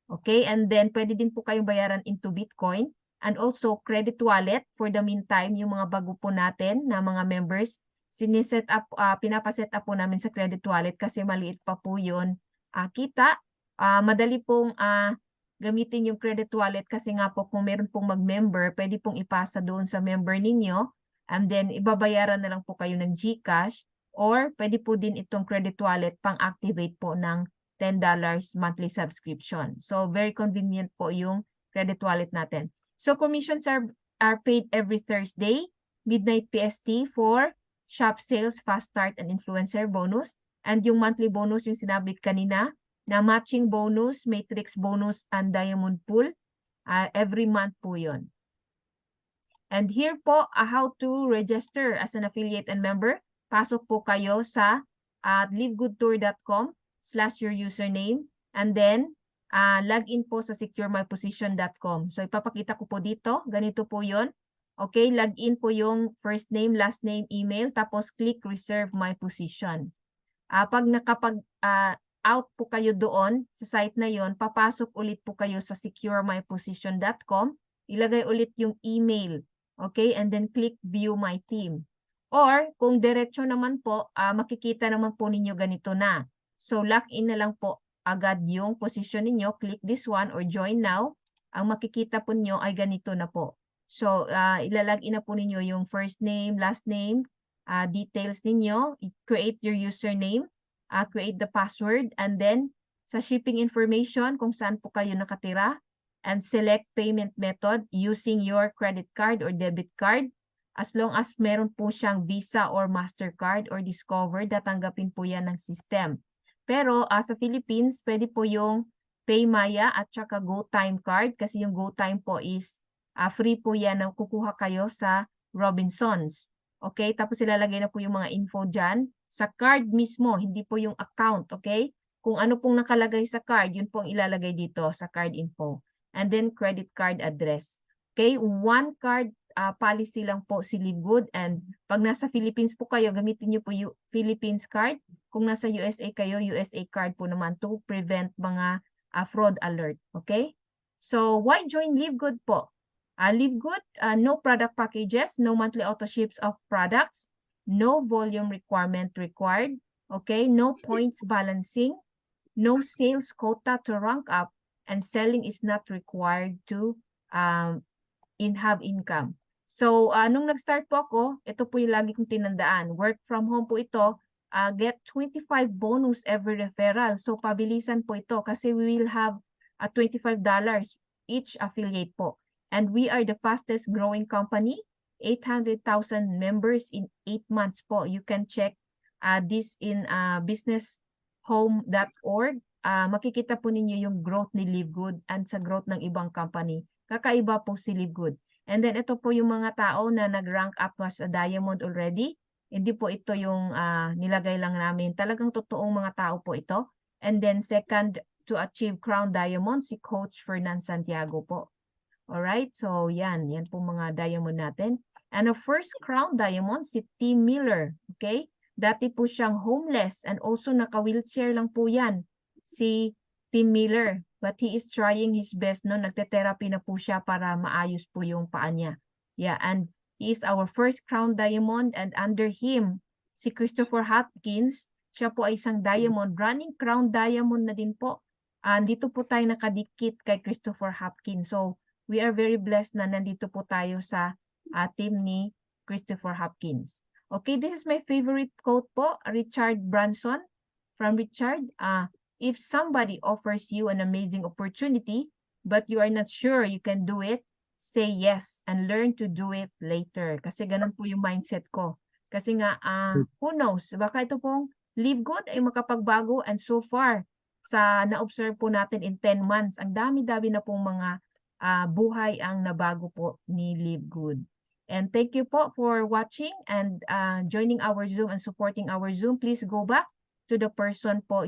Okay, and then pwede din po kayong bayaran into Bitcoin and also credit wallet for the meantime, yung mga bago po natin na mga members, siniset up, pinapaset up po namin sa credit wallet kasi maliit pa po yun. Kita, madali pong gamitin yung credit wallet kasi nga po kung meron pong mag-member, pwede pong ipasa doon sa member ninyo and then ibabayaran na lang po kayo ng GCash or pwede po din itong credit wallet pang-activate po ng $10 monthly subscription. So very convenient po yung credit wallet natin. So commissions are paid every Thursday, midnight PST for shop sales, fast start, and influencer bonus. And yung monthly bonus yung sinabi kanina, na matching bonus, matrix bonus, and diamond pool. Every month po yun. And here po, how to register as an affiliate and member. Pasok po kayo sa livegoodtour.com/your username. And then, log in po sa securemyposition.com. So, ipapakita ko po dito. Ganito po yun. Okay, log in po yung first name, last name, email. Tapos, click reserve my position. Pag out po kayo doon sa site na yon, papasok ulit po kayo sa securemyposition.com, ilagay ulit yung email, okay? And then click view my team. Or kung diretso naman po, makikita naman po ninyo ganito na. So lock in na lang po agad yung position ninyo, click this one or join now. Ang makikita po ninyo ay ganito na po. So ilalagin na po ninyo yung first name, last name, details ninyo, create your username, create the password, and then sa shipping information kung saan po kayo nakatira, and select payment method using your credit card or debit card. As long as meron po siyang Visa or Mastercard or Discover, tatanggapin po yan ng system. Pero sa Philippines, pwede po yung PayMaya at saka GoTime card kasi yung GoTime po is free po yan na kukuha kayo sa Robinsons. Okay, tapos ilalagay na po yung mga info dyan. Sa card mismo, hindi po yung account, okay? Kung ano pong nakalagay sa card, yun pong ilalagay dito sa card info. And then credit card address. Okay, one card policy lang po si Livegood. And pag nasa Philippines po kayo, gamitin nyo po yung Philippines card. Kung nasa USA kayo, USA card po naman to prevent mga fraud alert, okay? So, why join Livegood po? Livegood, no product packages, no monthly auto ships of products, no volume requirement required, okay? No points balancing, no sales quota to rank up, and selling is not required to have income. So, nung nag-start po ako, ito po yung lagi kong tinandaan. Work from home po ito, get 25 bonus every referral. So, pabilisan po ito kasi we will have $25 each affiliate po. And we are the fastest growing company. 800,000 members in 8 months po. You can check this in businesshome.org makikita po ninyo yung growth ni Livegood and sa growth ng ibang company. Kakaiba po si Livegood. And then ito po yung mga tao na nag-rank up as a diamond already. Hindi po ito yung nilagay lang namin. Talagang totoong mga tao po ito. And then second to achieve crown diamond, si Coach Fernan Santiago po. Alright, so yan po mga diamond natin. And the first crown diamond, si Tim Miller. Okay? Dati po siyang homeless and also naka-wheelchair lang po yan. Si Tim Miller. But he is trying his best, no? Nagte-therapy na po siya para maayos po yung paa niya. Yeah, and he is our first crown diamond and under him, si Christopher Hopkins, siya po ay isang diamond, running crown diamond na din po. Dito po tayo nakadikit kay Christopher Hopkins. So, we are very blessed na nandito po tayo sa team ni Christopher Hopkins. Okay, this is my favorite quote po, Richard Branson. From Richard, if somebody offers you an amazing opportunity, but you are not sure you can do it, say yes and learn to do it later. Kasi ganun po yung mindset ko. Kasi nga, who knows, baka ito pong Livegood ay makapagbago and so far, sa na-observe po natin in 10 months, ang dami-dami na pong mga buhay ang nabago po ni Livegood. And thank you po for watching and joining our Zoom and supporting our Zoom. Please go back to the person po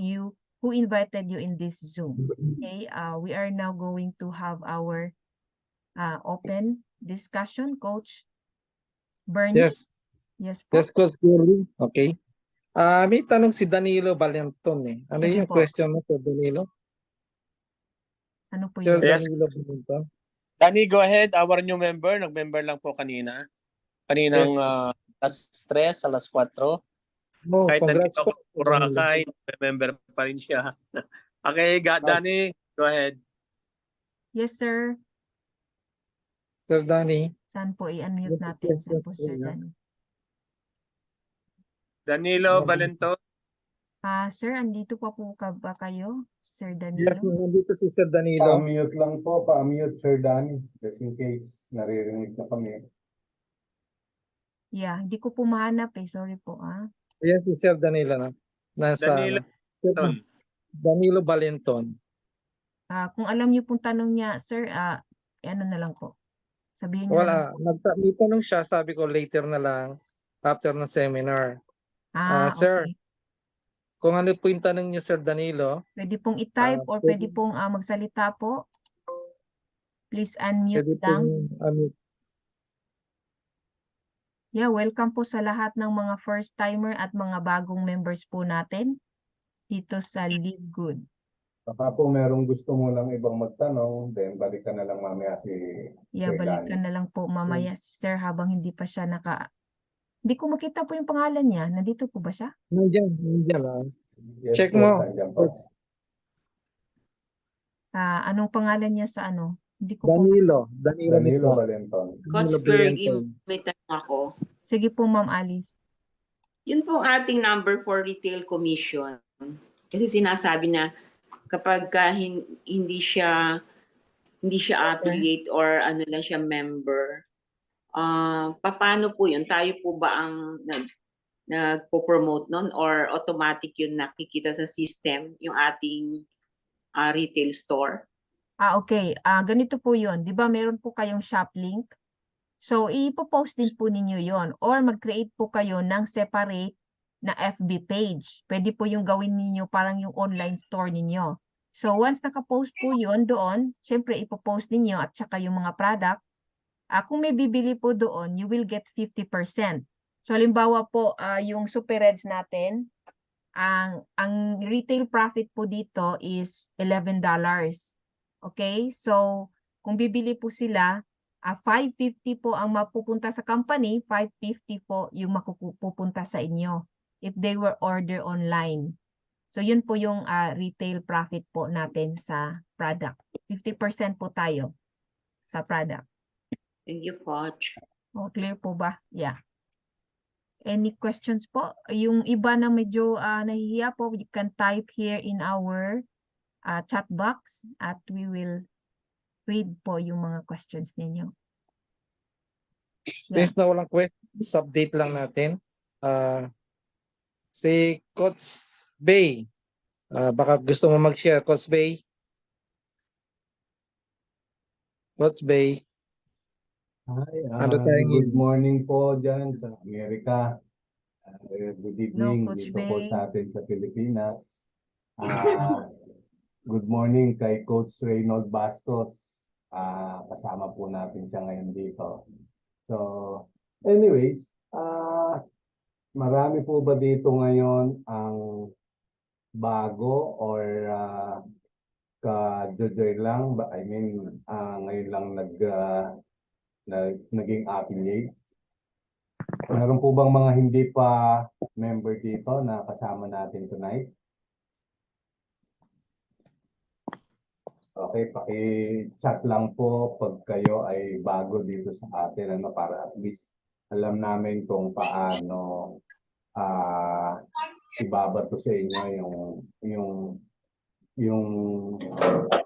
who invited you in this Zoom. Okay, we are now going to have our open discussion. Coach Bernie? Yes, Yes po. yes, Coach Gurley. Okay. May tanong si Danilo Valenton eh. Ano Sige yung po. question mo, Sir Danilo? Ano po Sir yun? Yes. Danilo Valenton. Danny, go ahead. Our new member. Nag-member lang po kanina. Kaninang Yes. alas 4. Oh, Kahit congrats nandito po. ako sa Boracay, member pa rin siya. Okay, Danny, go ahead. Yes, sir. Sir Danny. Saan po i-unmute natin? Saan po, Sir Danny? Danilo Valento. Sir, andito pa po ba kayo, Sir Yes, Danilo? nandito si Sir Danilo. Pa-mute lang po, pa-mute Sir Danny. Just in case naririnig na kami. Yeah, hindi ko po mahanap eh. Sorry po, Yes, si Sir Danilo na. Nasa Danilo Valenton. Danilo Valenton. Kung alam niyo pong tanong niya, sir, ano na lang po. Sabihin niyo na lang. May tanong siya, sabi ko later na lang after ng seminar. Sir, Okay. kung ano po yung tanong niyo, Sir Danilo, Pwede pong i-type or pwede pong magsalita po. Please unmute pwede po lang. Yeah, welcome po sa lahat ng mga first timer at mga bagong members po natin dito sa Livegood. Baka po merong gusto mo lang ibang magtanong, then balikan na lang mamaya si Yeah, Sir balikan Danny. na lang po mamaya si sir habang hindi pa siya Hindi ko makita po yung pangalan niya. Nandito po ba siya? Nandiyan. Yes, Check po, mo. andyan po. Anong pangalan niya sa ano? Hindi ko po. Danilo Danilo Valenton. Coach Gurley, may tanong ako. Sige po, Ma'am Alice. Yun pong ating number for retail commission. Kasi sinasabi na kapag hindi siya affiliate or ano lang siya member, paano po yun? Tayo po ba ang nagpo-promote nun or automatic yun nakikita sa system yung ating retail store? Okay. Ganito po yun. Di ba meron po kayong shop link? So, ipopost din po ninyo yon or mag-create po kayo ng separate na FB page. Pwede po yung gawin ninyo parang yung online store ninyo. So, once nakapost po yun doon, syempre ipopost ninyo at saka yung mga product. Kung may bibili po doon, you will get 50%. So, halimbawa po, yung Super Reds natin, ang retail profit po dito is $11. Okay? So, kung bibili po sila, 550 po ang mapupunta sa company, 550 po yung mapupunta sa inyo if they were order online. So, yun po yung retail profit po natin sa product. 50% po tayo sa product. Thank you, Coach. Clear po ba? Yeah. Any questions po? Yung iba na medyo nahihiya po, you can type here in our chat box at we will read po yung mga questions ninyo. Since na walang questions, update lang natin. Si Coach Bay, Baka gusto mo mag-share, Coach Bay? Coach Bay, Hi, ano tayo good ngayon? morning po dyan sa Amerika. Good Hello, evening Coach dito po Bay. sa atin sa Pilipinas. Ah, good morning kay Coach Reynold Bastos. Kasama po natin siya ngayon dito. So, anyways, marami po ba dito ngayon ang bago or ka-jojoy lang? I mean, ngayon lang naging affiliate? Meron po bang mga hindi pa member dito na kasama natin tonight? Okay, paki-chat lang po pag kayo ay bago dito sa atin, ano, para at least alam namin kung paano ibabato sa inyo yung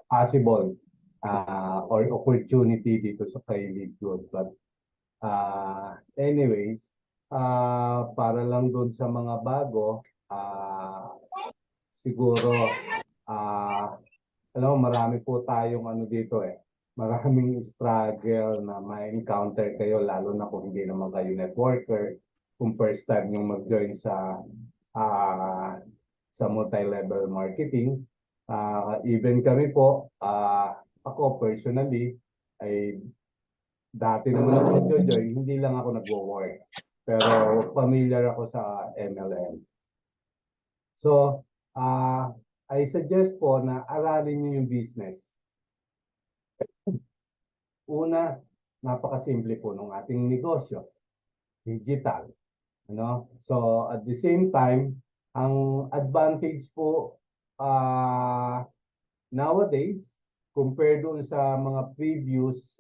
possible or opportunity dito sa kay Lead Good. But anyways, para lang doon sa mga bago, siguro, alam mo, marami po tayong ano dito eh. Maraming struggle na ma-encounter kayo, lalo na kung hindi naman kayo networker. Kung first time yung mag-join sa multi-level marketing. Even kami po, ako personally, ay dati naman ako nag-join, hindi lang ako nag-work. Pero familiar ako sa MLM. So, I suggest po na aralin niyo yung business. Una, napakasimple po ng ating negosyo. Digital. Ano? So, at the same time, ang advantage po nowadays, compared doon sa mga previous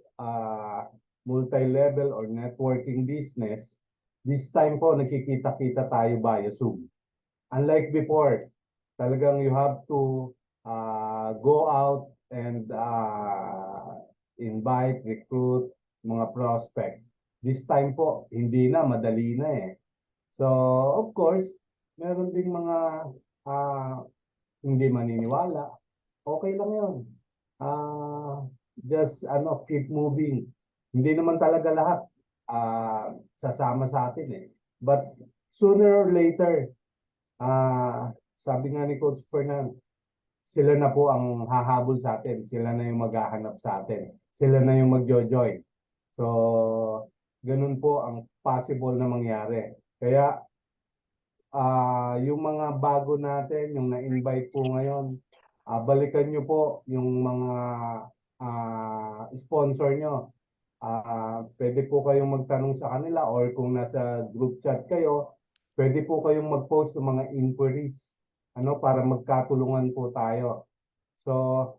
multi-level or networking business, this time po nakikita-kita tayo via Zoom. Unlike before, talagang you have to go out and invite, recruit mga prospect. This time po, hindi na, madali na eh. So, of course, meron ding mga hindi maniniwala. Okay lang yun. Just keep moving. Hindi naman talaga lahat sasama sa atin eh. But sooner or later, sabi nga ni Coach Fernand, sila na po ang hahabol sa atin. Sila na yung maghahanap sa atin. Sila na yung magjo-join. So, ganun po ang possible na mangyari. Kaya, yung mga bago natin, yung na-invite po ngayon, balikan nyo po yung mga sponsor nyo. Pwede po kayong magtanong sa kanila or kung nasa group chat kayo, pwede po kayong mag-post ng mga inquiries para magkatulungan po tayo. So,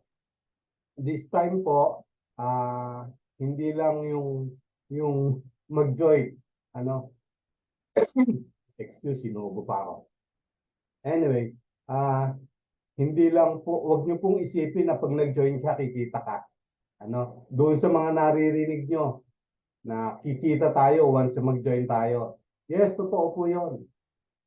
this time po, hindi lang yung mag-join, excuse, sinubo pa ako. Anyway, hindi lang po, wag niyo pong isipin na pag nag-join ka, kikita ka. Doon sa mga naririnig nyo, na kikita tayo once mag-join tayo. Yes, totoo po yun.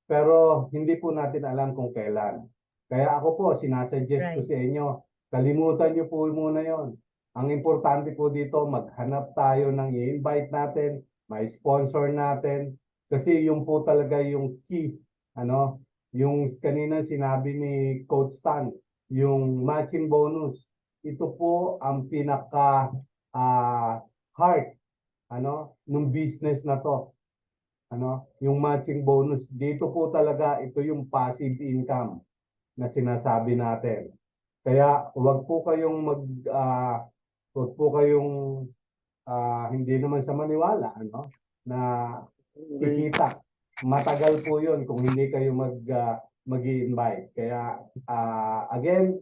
Pero hindi po natin alam kung kailan. Kaya ako po, sinasuggest ko sa inyo, kalimutan nyo po muna yon. Ang importante po dito, maghanap tayo ng i-invite natin, may sponsor natin, kasi yung po talaga yung key, yung kanina sinabi ni Coach Stan, yung matching bonus, ito po ang pinaka heart nung business na to. Yung matching bonus, dito po talaga ito yung passive income na sinasabi natin. Kaya wag po kayong hindi naman sa maniwala na kikita. Matagal po 'yun kung hindi kayo mag-i-invite. Kaya again,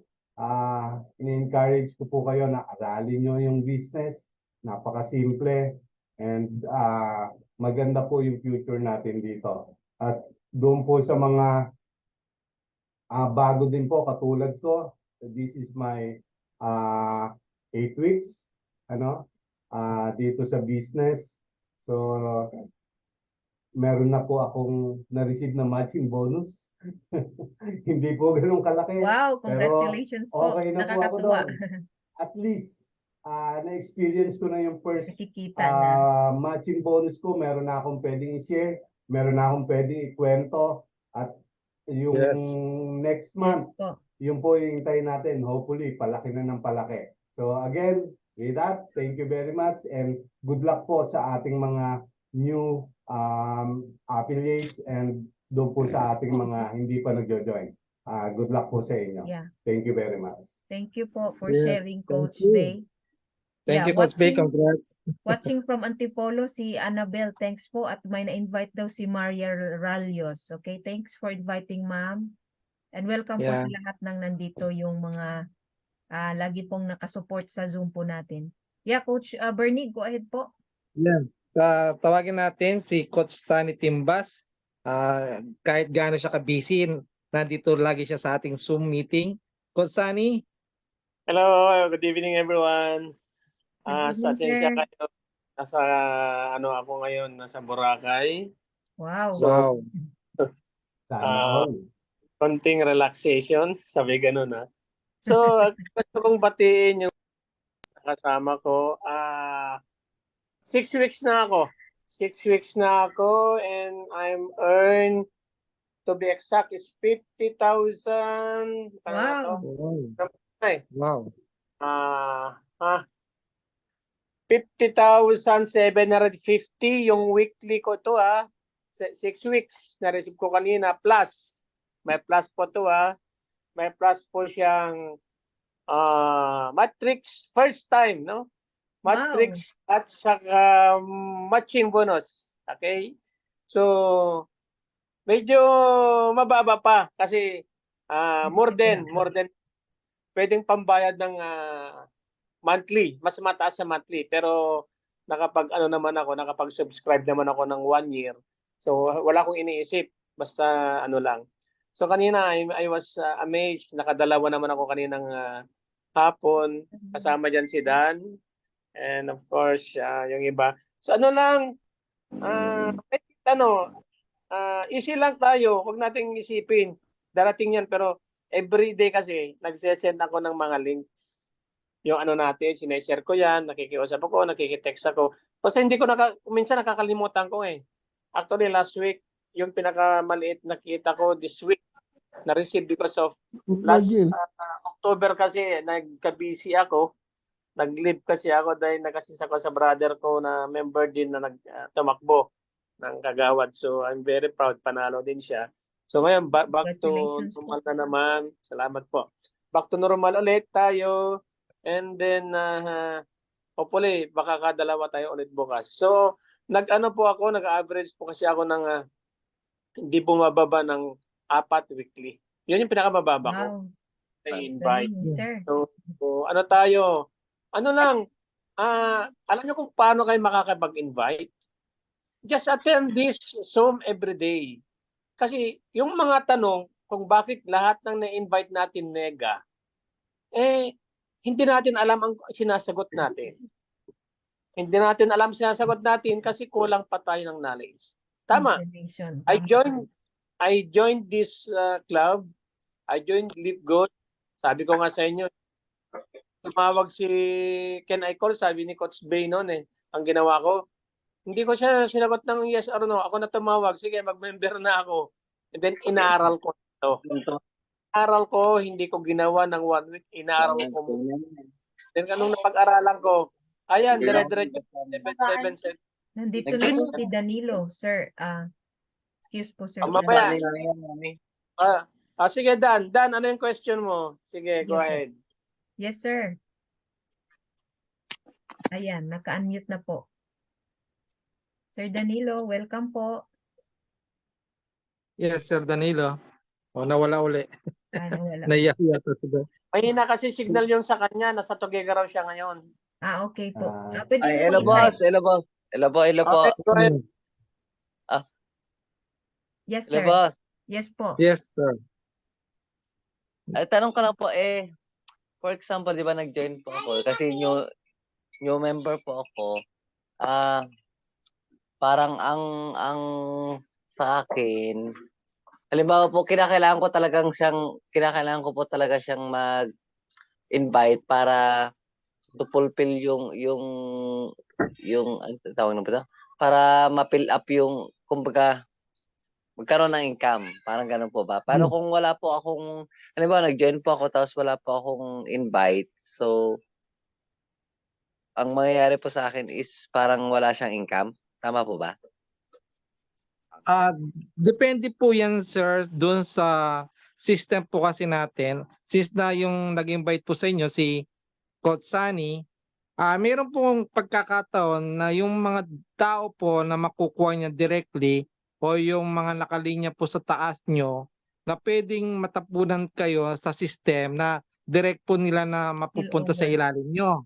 ini-encourage ko po kayo na aralin nyo yung business. Napakasimple and maganda po yung future natin dito. At doon po sa mga bago din po katulad ko, this is my 8 weeks dito sa business. So meron na po akong na-receive na matching bonus. Hindi po ganun kalaki. Wow, Pero congratulations po. okay na po ako Nakakatuwa. doon. At least, na-experience ko na yung first Nakikita na. matching bonus ko. Meron na akong pwedeng i-share. Meron na akong pwedeng ikwento. At yung Yes. next Yes month, po. yun po yung hintayin natin. Hopefully, palaki na ng palaki. So again, with that, thank you very much and good luck po sa ating mga new affiliates and doon po sa ating mga hindi pa nagjo-join. Good luck po sa inyo. Yeah. Thank you very much. Thank you po for Yes, sharing, thank Coach you. Bay. Thank Yeah, you, Coach Bay. watching- Congrats. Watching from Antipolo, si Annabel, thanks po. At may na-invite daw si Maria Ralios. Okay, thanks for inviting, ma'am. And welcome po Yeah. sa lahat ng nandito yung mga lagi pong nakasupport sa Zoom po natin. Yeah, Coach Bernie, go ahead po. Yan. Tawagin natin si Coach Sunny Timbas. Kahit gaano siya ka-busy, nandito lagi siya sa ating Zoom meeting. Coach Sunny, Hello, good evening everyone. Good Sa evening, asensya sir. kayo. Nasa ako ngayon, nasa Boracay. Wow. So, wow. Sana Ah, all. Konting relaxation, sabi ganun ha. So, gusto kong batiin yung kasama ko. 6 weeks na ako. 6 weeks na ako and I'm earned, to be exact, is 50,000. Wow. Ay. Wow. 50,750 yung weekly ko to 6 weeks na-receive ko kanina plus. May plus po to May plus po siyang matrix first time, no? Matrix at saka matching bonus. Okay? So medyo mababa pa kasi more than pwedeng pambayad ng monthly, mas mataas sa monthly, pero nakapag-subscribe naman ako ng 1 year. So wala akong iniisip, basta lang. So kanina I was amazed, nakadalawa naman ako kaninang hapon, kasama diyan si Dan and of course yung iba. So easy lang tayo, huwag nating isipin. Darating yan, pero everyday kasi nagsesend ako ng mga links. Yung natin, sineshare ko yan, nakikiusap ako, nakikitext ako. Kasi minsan nakakalimutan ko Actually, last week, yung pinakamaliit nakita ko this week, na-receive because of last October kasi, nagka-busy ako. Nag-leave kasi ako dahil nag-assist ako sa brother ko na member din na tumakbo ng Kagawad. So, I'm very proud, panalo din siya. So, ngayon, back to normal na naman. Salamat po. Back to normal ulit tayo. And then, hopefully, baka kadalawa tayo ulit bukas. So, nag-average po kasi ako ng hindi bumababa ng 4 weekly. Yun yung pinakamababa ko. Wow. I-invite. Sir. So, alam nyo kung paano kayo makakapag-invite? Just attend this Zoom every day. Kasi yung mga tanong kung bakit lahat ng na-invite natin nega, hindi natin alam ang sinasagot natin. Hindi natin alam sinasagot natin kasi kulang pa tayo ng knowledge. Tama. I joined this club. I joined Live Good. Sabi ko nga sa inyo, tumawag si Ken Icol, sabi ni Coach Bay noon ang ginawa ko, hindi ko siya sinagot ng yes or no. Ako na tumawag, sige mag-member na ako. And then inaaral ko ito. Aral ko, hindi ko ginawa ng 1 week, inaaral ko muna. Then anong napag-aralan ko, ayan, dire-diretso 777. Nandito na po si Danilo, sir. Excuse po, sir. Mamaya. Sige, Dan. Dan, ano yung question mo? Sige, go Yes, sir. ahead. Yes, sir. Ayan, naka-unmute na po. Sir Danilo, welcome po. Yes, Sir Danilo. Nawala uli. Nawala. Nahiya to sila. Mahina kasi signal yung sa kanya. Nasa Tuguegarao siya ngayon. Okay po. Pwede Ay, po hello boss, i-invite. hello po. Okay, go ahead. Yes, Hello sir. boss. Yes po. Yes, sir. Ay, tanong ko lang po for example, di ba nag-join po ako kasi new member po ako. parang ang sa akin, halimbawa po kinakailangan ko po talaga siyang mag-invite para to fulfill yung ano tawag na ba 'to? Para ma-fill up yung kumbaga magkaroon ng income, parang gano'n po ba? Paano kung wala po akong halimbawa nag-join po ako tapos wala po akong invite, so ang mangyayari po sa akin is parang wala siyang income, tama po ba? Depende po yan, sir, doon sa system po kasi natin. Since na yung nag-invite po sa inyo si Coach Sunny, meron pong pagkakataon na yung mga tao po na makukuha niya directly o yung mga nakalinya po sa taas nyo na pwedeng matapunan kayo sa system na direct po nila na mapupunta sa Spillover. ilalim nyo.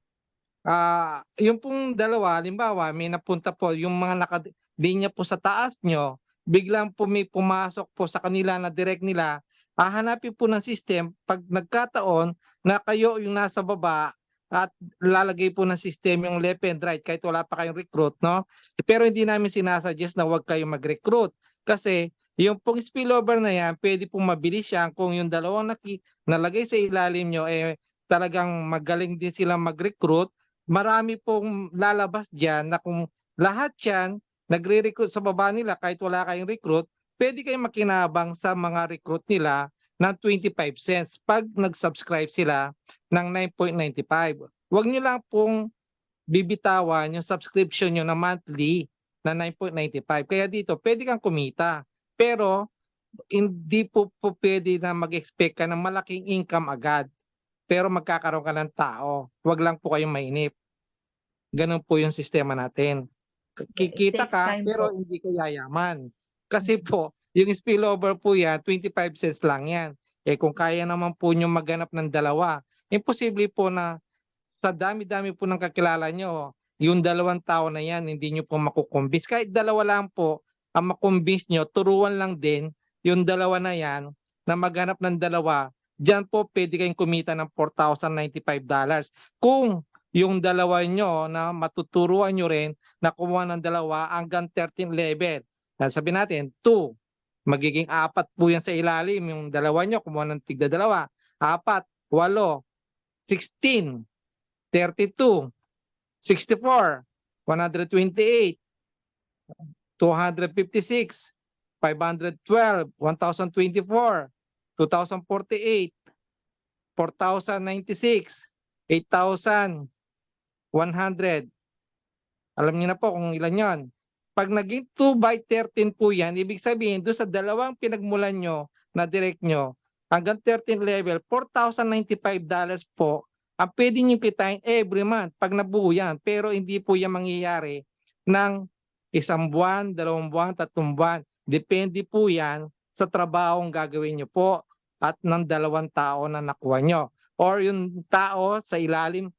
Yung pong dalawa, halimbawa, may napunta po yung mga nakalinya po sa taas nyo, biglang po may pumasok po sa kanila na direct nila, hahanapin po ng system pag nagkataon na kayo yung nasa baba at lalagay po ng system yung left and right kahit wala pa kayong recruit, no? Pero hindi namin sinasuggest na huwag kayong mag-recruit kasi yung pong spillover na yan, pwede pong mabilis yan kung yung dalawang nalagay sa ilalim nyo, talagang magaling din silang mag-recruit. Marami pong lalabas dyan na kung lahat yan nagre-recruit sa baba nila kahit wala kayong recruit, pwede kayong makinabang sa mga recruit nila ng 25 cents pag nag-subscribe sila ng 9.95. Huwag nyo lang pong bibitawan yung subscription nyo na monthly na 9.95. Kaya dito, pwede kang kumita. Pero hindi po pwede na mag-expect ka ng malaking income agad. Pero magkakaroon ka ng tao. Huwag lang po kayong mainip. Ganun po yung sistema natin. Kikita takes ka time pero po. hindi ka yayaman. Kasi po, yung spillover po yan, 25 cents lang yan. Kung kaya naman po nyo maghanap ng dalawa, imposible po na sa dami-dami po ng kakilala nyo, yung dalawang tao na yan, hindi nyo po makukumbis. Kahit dalawa lang po, ang makumbis nyo, turuan lang din yung dalawa na yan na maghanap ng dalawa. Diyan po pwede kayong kumita ng $4,095. Kung yung dalawa nyo na matuturuan nyo rin na kumuha ng dalawa hanggang 13 level. Sabi natin, 2. Magiging 4 po yan sa ilalim. Yung dalawa nyo, kumuha ng tigda dalawa. 4, 8, 16, 32, 64, 128, 256, 512, 1,024, 2,048, 4,096, 8,100. Alam niyo na po kung ilan yon. Pag naging 2 by 13 po yan, ibig sabihin doon sa dalawang pinagmulan nyo na direct nyo, hanggang 13 level, $4,095 po ang pwede nyo kitain every month pag nabuo yan. Pero hindi po yan mangyayari ng 1 buwan, 2 buwan, 3 buwan. Depende po yan sa trabahong gagawin nyo po at ng 2 tao na nakuha nyo. Or yung tao sa ilalim,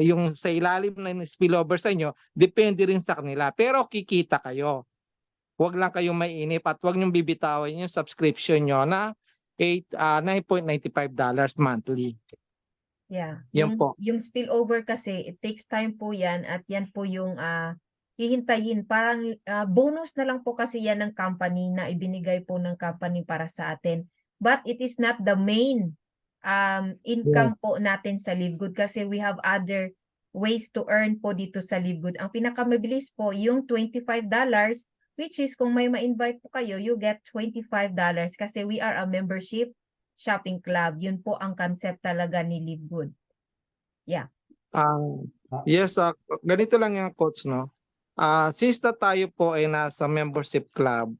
yung sa ilalim ng spillover sa inyo, depende rin sa kanila. Pero kikita kayo. Huwag lang kayong mainip at huwag niyong bibitawan yung subscription nyo na $9.95 monthly. Yeah. Yan po. Yung spillover kasi, it takes time po yan at yan po yung hihintayin. Parang bonus na lang po kasi yan ng company na ibinigay po ng company para sa atin. But it is not the main income po natin sa LiveGood kasi we have other ways to earn po dito sa LiveGood. Ang pinakamabilis po yung $25 which is kung may ma-invite po kayo, you get $25 kasi we are a membership shopping club. Yun po ang concept talaga ni LiveGood. Yeah. Yes, ganito lang yung coach, no? Since na tayo po ay nasa membership club,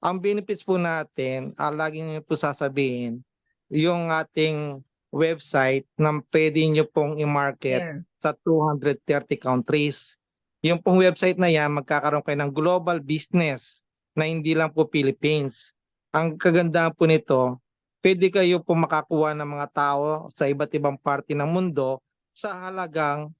ang benefits po natin, lagi niyo po sasabihin, yung ating website na pwede nyo pong i-market sa 230 countries. Yung pong website na yan, magkakaroon kayo ng global business na hindi lang po Philippines. Ang kagandahan po nito, pwede kayo po makakuha ng mga tao sa iba't ibang parte ng mundo sa halagang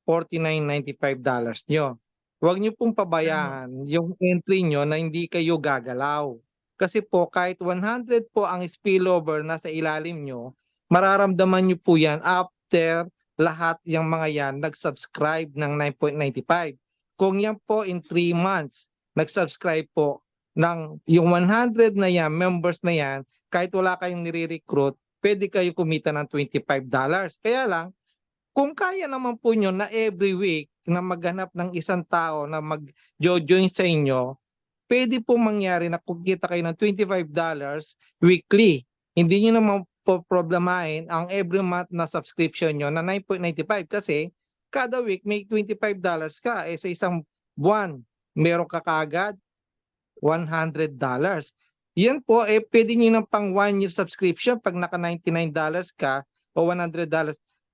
$49.95 nyo. Huwag nyo pong pabayaan yung entry nyo na hindi kayo gagalaw. Kasi po kahit 100 po ang spillover na sa ilalim nyo, mararamdaman nyo po yan after lahat yung mga yan nag-subscribe ng 9.95. kung yan po in 3 months, nag-subscribe po ng yung 100 na yan, members na yan, kahit wala kayong nire-recruit, pwede kayo kumita ng $25. Kaya lang, kung kaya naman po nyo na every week na maghanap ng isang tao na mag-join sa inyo, pwede po mangyari na kukita kayo ng $25 weekly. Hindi nyo naman po problemahin ang every month na subscription nyo na 9.95 kasi kada week may $25 ka. Sa isang buwan, meron ka kaagad $100. Yan po, pwede nyo ng pang 1 year subscription pag naka $99 ka o $100.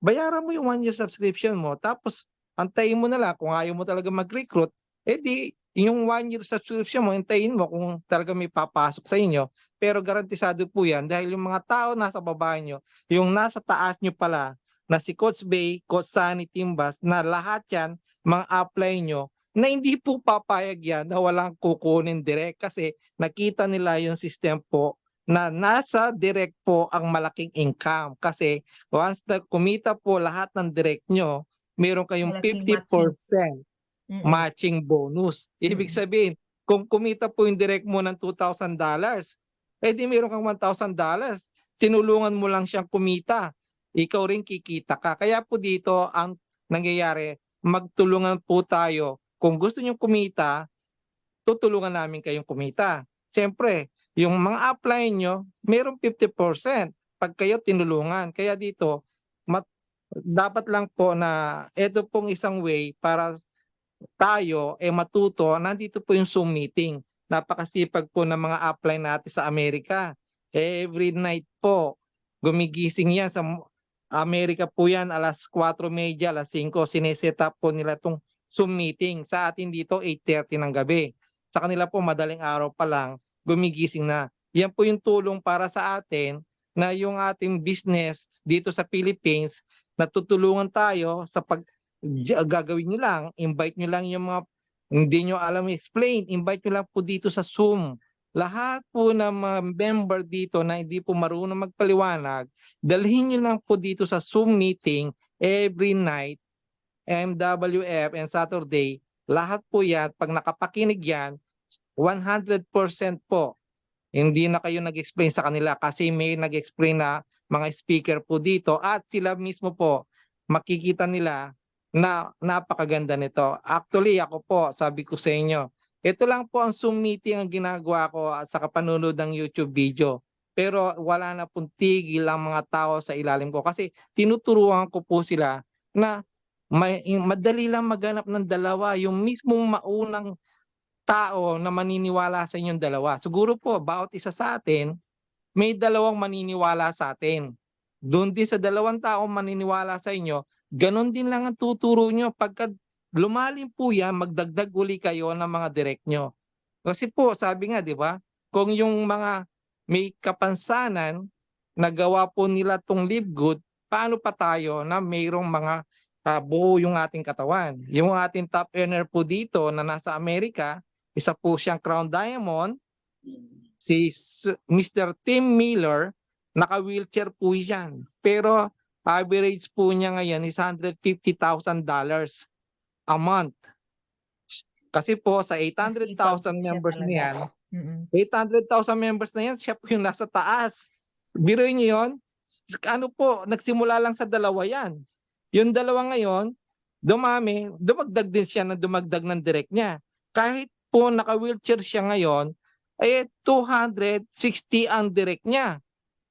Bayaran mo yung 1 year subscription mo, tapos antayin mo na lang kung ayaw mo talaga mag-recruit, di yung 1 year subscription mo, antayin mo kung talaga may papasok sa inyo. Pero garantisado po yan dahil yung mga tao nasa baba nyo, yung nasa taas nyo pala, na si Coach Bay, Coach Sunny, Timbas, na lahat yan, mga apply nyo, na hindi po papayag yan na walang kukunin direct kasi nakita nila yung system po na nasa direct po ang malaking income kasi once na kumita po lahat ng direct nyo, meron kayong Malaking 50% Mm-mm. matching bonus. Ibig sabihin, kung kumita po yung direct mo ng $2,000, di meron kang $1,000. Tinulungan mo lang siyang kumita. Ikaw rin kikita ka. Kaya po dito ang nangyayari, magtulungan po tayo. Kung gusto nyo kumita, tutulungan namin kayong kumita. Siyempre, yung mga apply nyo, mayroong 50% pag kayo tinulungan. Kaya dito, dapat lang po na ito pong isang way para tayo matuto. Nandito po yung Zoom meeting. Napakasipag po ng mga apply natin sa Amerika. Every night po, gumigising yan sa Amerika po yan, alas 4:30, alas 5, sineset up po nila itong Zoom meeting. Sa atin dito, 8:30 ng gabi. Sa kanila po, madaling araw pa lang, gumigising na. Yan po yung tulong para sa atin na yung ating business dito sa Philippines, natutulungan tayo sa gagawin nyo lang, invite nyo lang yung mga hindi nyo alam explain, invite nyo lang po dito sa Zoom. Lahat po ng mga member dito na hindi po marunong magpaliwanag, dalhin nyo lang po dito sa Zoom meeting every night, MWF and Saturday. Lahat po yan, pag nakapakinig yan, 100% po. Hindi na kayo nag-explain sa kanila kasi may nag-explain na mga speaker po dito at sila mismo po makikita nila na napakaganda nito. Actually, ako po, sabi ko sa inyo, ito lang po ang Zoom meeting ang ginagawa ko at sa panunod ng YouTube video. Pero wala na pong tigil ang mga tao sa ilalim ko kasi tinuturuan ko po sila na madali lang maghanap ng dalawa, yung mismong maunang tao na maniniwala sa inyong dalawa. Siguro po, bawat isa sa atin, may dalawang maniniwala sa atin. Doon din sa dalawang tao maniniwala sa inyo, ganun din lang ang tuturo nyo. Pagka lumalim po yan, magdagdag uli kayo ng mga direct nyo. Kasi po, sabi nga, di ba, kung yung mga may kapansanan, nagawa po nila tong live good, paano pa tayo na mayroong mga buo yung ating katawan? Yung ating top earner po dito na nasa Amerika, isa po siyang Crown Diamond, si Mr. Tim Miller, naka-wheelchair po yan. Pero average po niya ngayon is $150,000 a month. Kasi po sa 800,000 members na yan, 800,000 members na yan, siya po yung nasa taas. Biruin niyo yun, ano po, nagsimula lang sa dalawa yan. Yung dalawa ngayon, dumagdag din siya na dumagdag ng direct niya. Kahit po naka-wheelchair siya ngayon, 260 ang direct niya.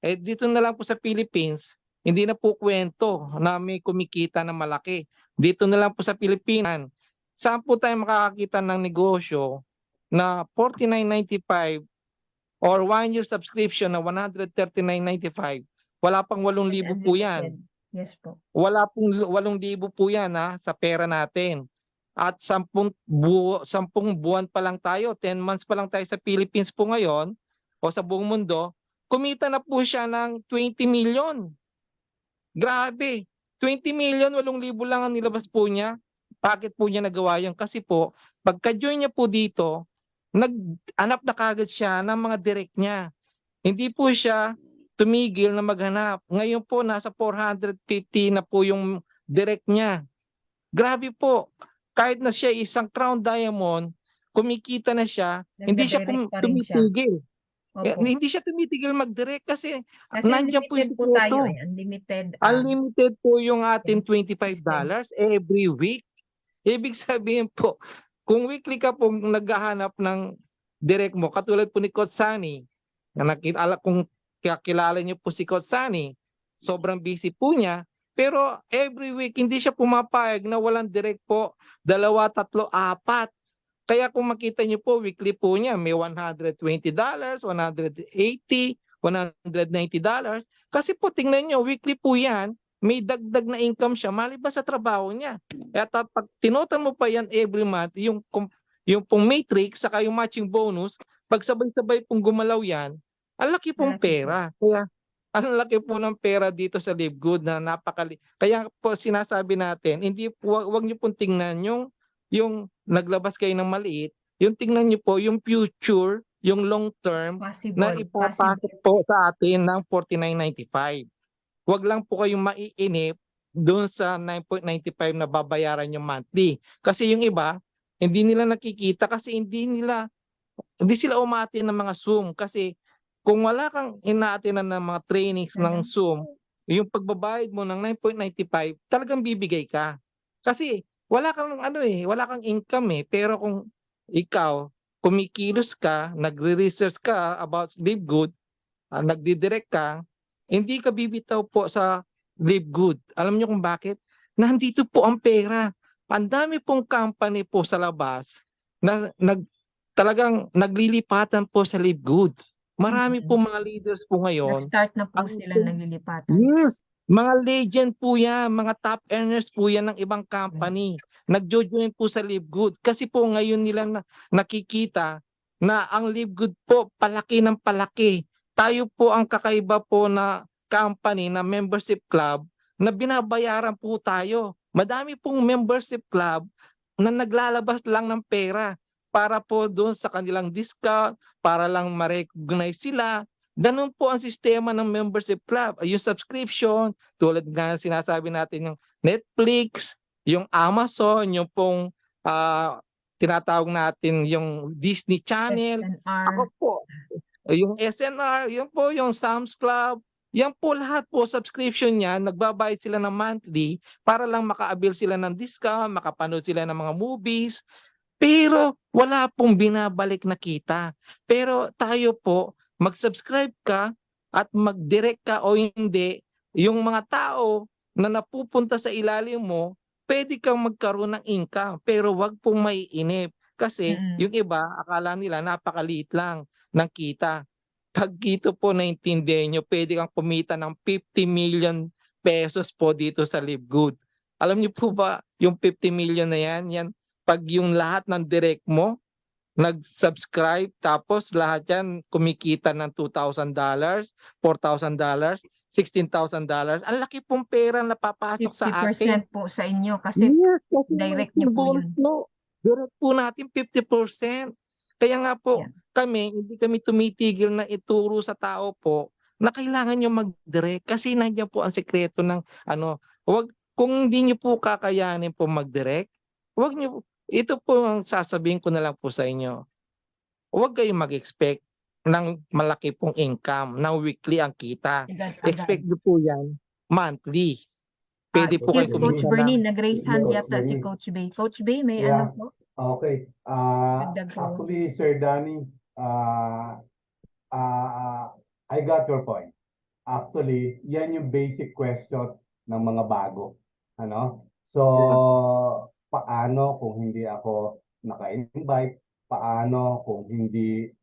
Dito na lang po sa Philippines, hindi na po kwento na may kumikita na malaki. Dito na lang po sa Pilipinas, saan po tayo makakakita ng negosyo na $49.95 or 1 year subscription na $139.95? Wala pang 8,000 po yan. Yes po. Wala pong 8,000 po yan sa pera natin. At 10 buwan pa lang tayo, 10 months pa lang tayo sa Philippines po ngayon o sa buong mundo, kumita na po siya ng 20 million. Grabe, 20 million, 8,000 lang ang nilabas po niya. Bakit po niya nagawa yun? Kasi po, pagka-join niya po dito, nag-anap na kagad siya ng mga direct niya. Hindi po siya tumigil na maghanap. Ngayon po, nasa 450 na po yung direct niya. Grabe po. kahit na siya isang crown diamond, kumikita na siya, hindi siya Nagda-direct pa rin siya. tumitigil. Opo. Hindi siya tumitigil mag-direct kasi Kasi nandiyan po yung unlimited po tayo sikreto. unlimited. Unlimited po yung ating system. $25 every week. Ibig sabihin po, kung weekly ka po naghahanap ng direct mo, katulad po ni Coach Sunny, na kung kilala niyo po si Coach Sunny, sobrang busy po niya, pero every week hindi siya pumapayag na walang direct po, 2, 3, 4. Kaya kung makita niyo po, weekly po niya, may $120, $180, $190. Kasi po, tingnan niyo, weekly po yan, may dagdag na income siya maliban sa trabaho niya. At pag tinotan mo pa yan every month, yung pong matrix, saka yung matching bonus, pag sabay-sabay pong gumalaw yan, ang laki pong Malaki po. pera. Kaya, ang laki po ng pera dito sa Live Good na Kaya po sinasabi natin, hindi po, wag niyo pong tingnan yung naglabas kayo ng maliit, yung tingnan niyo po yung future, yung long term na Possible. ipapasok po sa atin ng $49.95. Wag lang po kayong maiinip doon sa $9.95 na babayaran yung monthly. Kasi yung iba, hindi nila nakikita kasi hindi sila umaattend ng mga Zoom kasi kung wala kang inaattenan ng mga trainings ng Zoom, yung pagbabayad mo ng $9.95, talagang bibigay ka. Kasi wala kang income pero kung ikaw kumikilos ka, nagre-research ka about Live Good, nagdidirect ka, hindi ka bibitaw po sa Live Good. Alam niyo kung bakit? Nandito po ang pera. Ang dami pong company po sa labas na talagang naglilipatan po sa Live Good. Marami po mga leaders po ngayon. Nag-start na po ang sila pong- naglilipatan. Yes, mga legend po yan, mga top earners po yan ng ibang company. Nagjo-join po sa Live Good kasi po ngayon nila nakikita na ang Live Good po palaki ng palaki. Tayo po ang kakaiba po na company na membership club na binabayaran po tayo. Madami pong membership club na naglalabas lang ng pera para po doon sa kanilang discount, para lang ma-recognize sila. Ganun po ang sistema ng membership club. Yung subscription, tulad nga sinasabi natin yung Netflix, yung Amazon, yung pong tinatawag natin yung Disney Channel. Ako SNR. po, yung SNR, yun po yung Sam's Club, yan po lahat po subscription niya, nagbabayad sila ng monthly para lang maka-avail sila ng discount, makapanood sila ng mga movies. Pero wala pong binabalik na kita. Pero tayo po, mag-subscribe ka at mag-direct ka o hindi, yung mga tao na napupunta sa ilalim mo, pwede kang magkaroon ng income. Pero wag pong maiinip. Kasi yung iba, akala nila napakaliit lang ng kita. Pag ito po naintindihan nyo, pwede kang kumita ng 50 million pesos po dito sa Live Good. Alam niyo po ba, yung 50 million na yan, pag yung lahat ng direct mo, nag-subscribe, tapos lahat yan kumikita ng $2,000, $4,000, $16,000. Ang laki pong pera na papasok sa atin. 50% po sa inyo kasi Yes, kasi direct yung niyo po bonus yun. mo, direct po natin 50%. Kaya nga po, Yeah. hindi kami tumitigil na ituro sa tao po na kailangan nyo mag-direct kasi nandiyan po ang sekreto ng kung hindi nyo po kakayanin po mag-direct, ito po ang sasabihin ko na lang po sa inyo. Huwag kayong mag-expect ng malaki pong income na weekly ang kita. Agad-agad. Expect nyo po yan monthly. Pwede po kayo Excuse Coach kumita Bernie, ng nag-raise hand Coach yata si Bernie. Coach Bay. Coach Bay, may Yeah. ano po? Okay. Dagdag po. Actually, Sir Danny, I got your point. Actually, yan yung basic question ng mga bago. So, paano kung hindi ako naka-invite? Paano kung hindi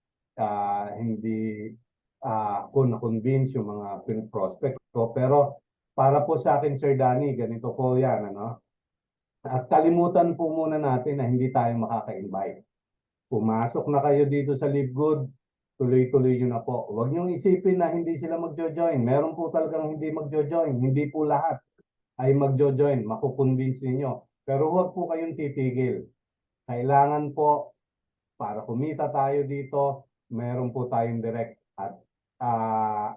ko na-convince yung mga prospect ko? Pero para po sa akin, Sir Danny, ganito po yan. At kalimutan po muna natin na hindi tayo makaka-invite. Pumasok na kayo dito sa Live Good, tuloy-tuloy nyo na po. Huwag nyo isipin na hindi sila magjo-join. Meron po talagang hindi magjo-join. Hindi po lahat ay magjo-join. Makukonvince ninyo. Pero huwag po kayong titigil. Kailangan po, para kumita tayo dito, meron po tayong direct. At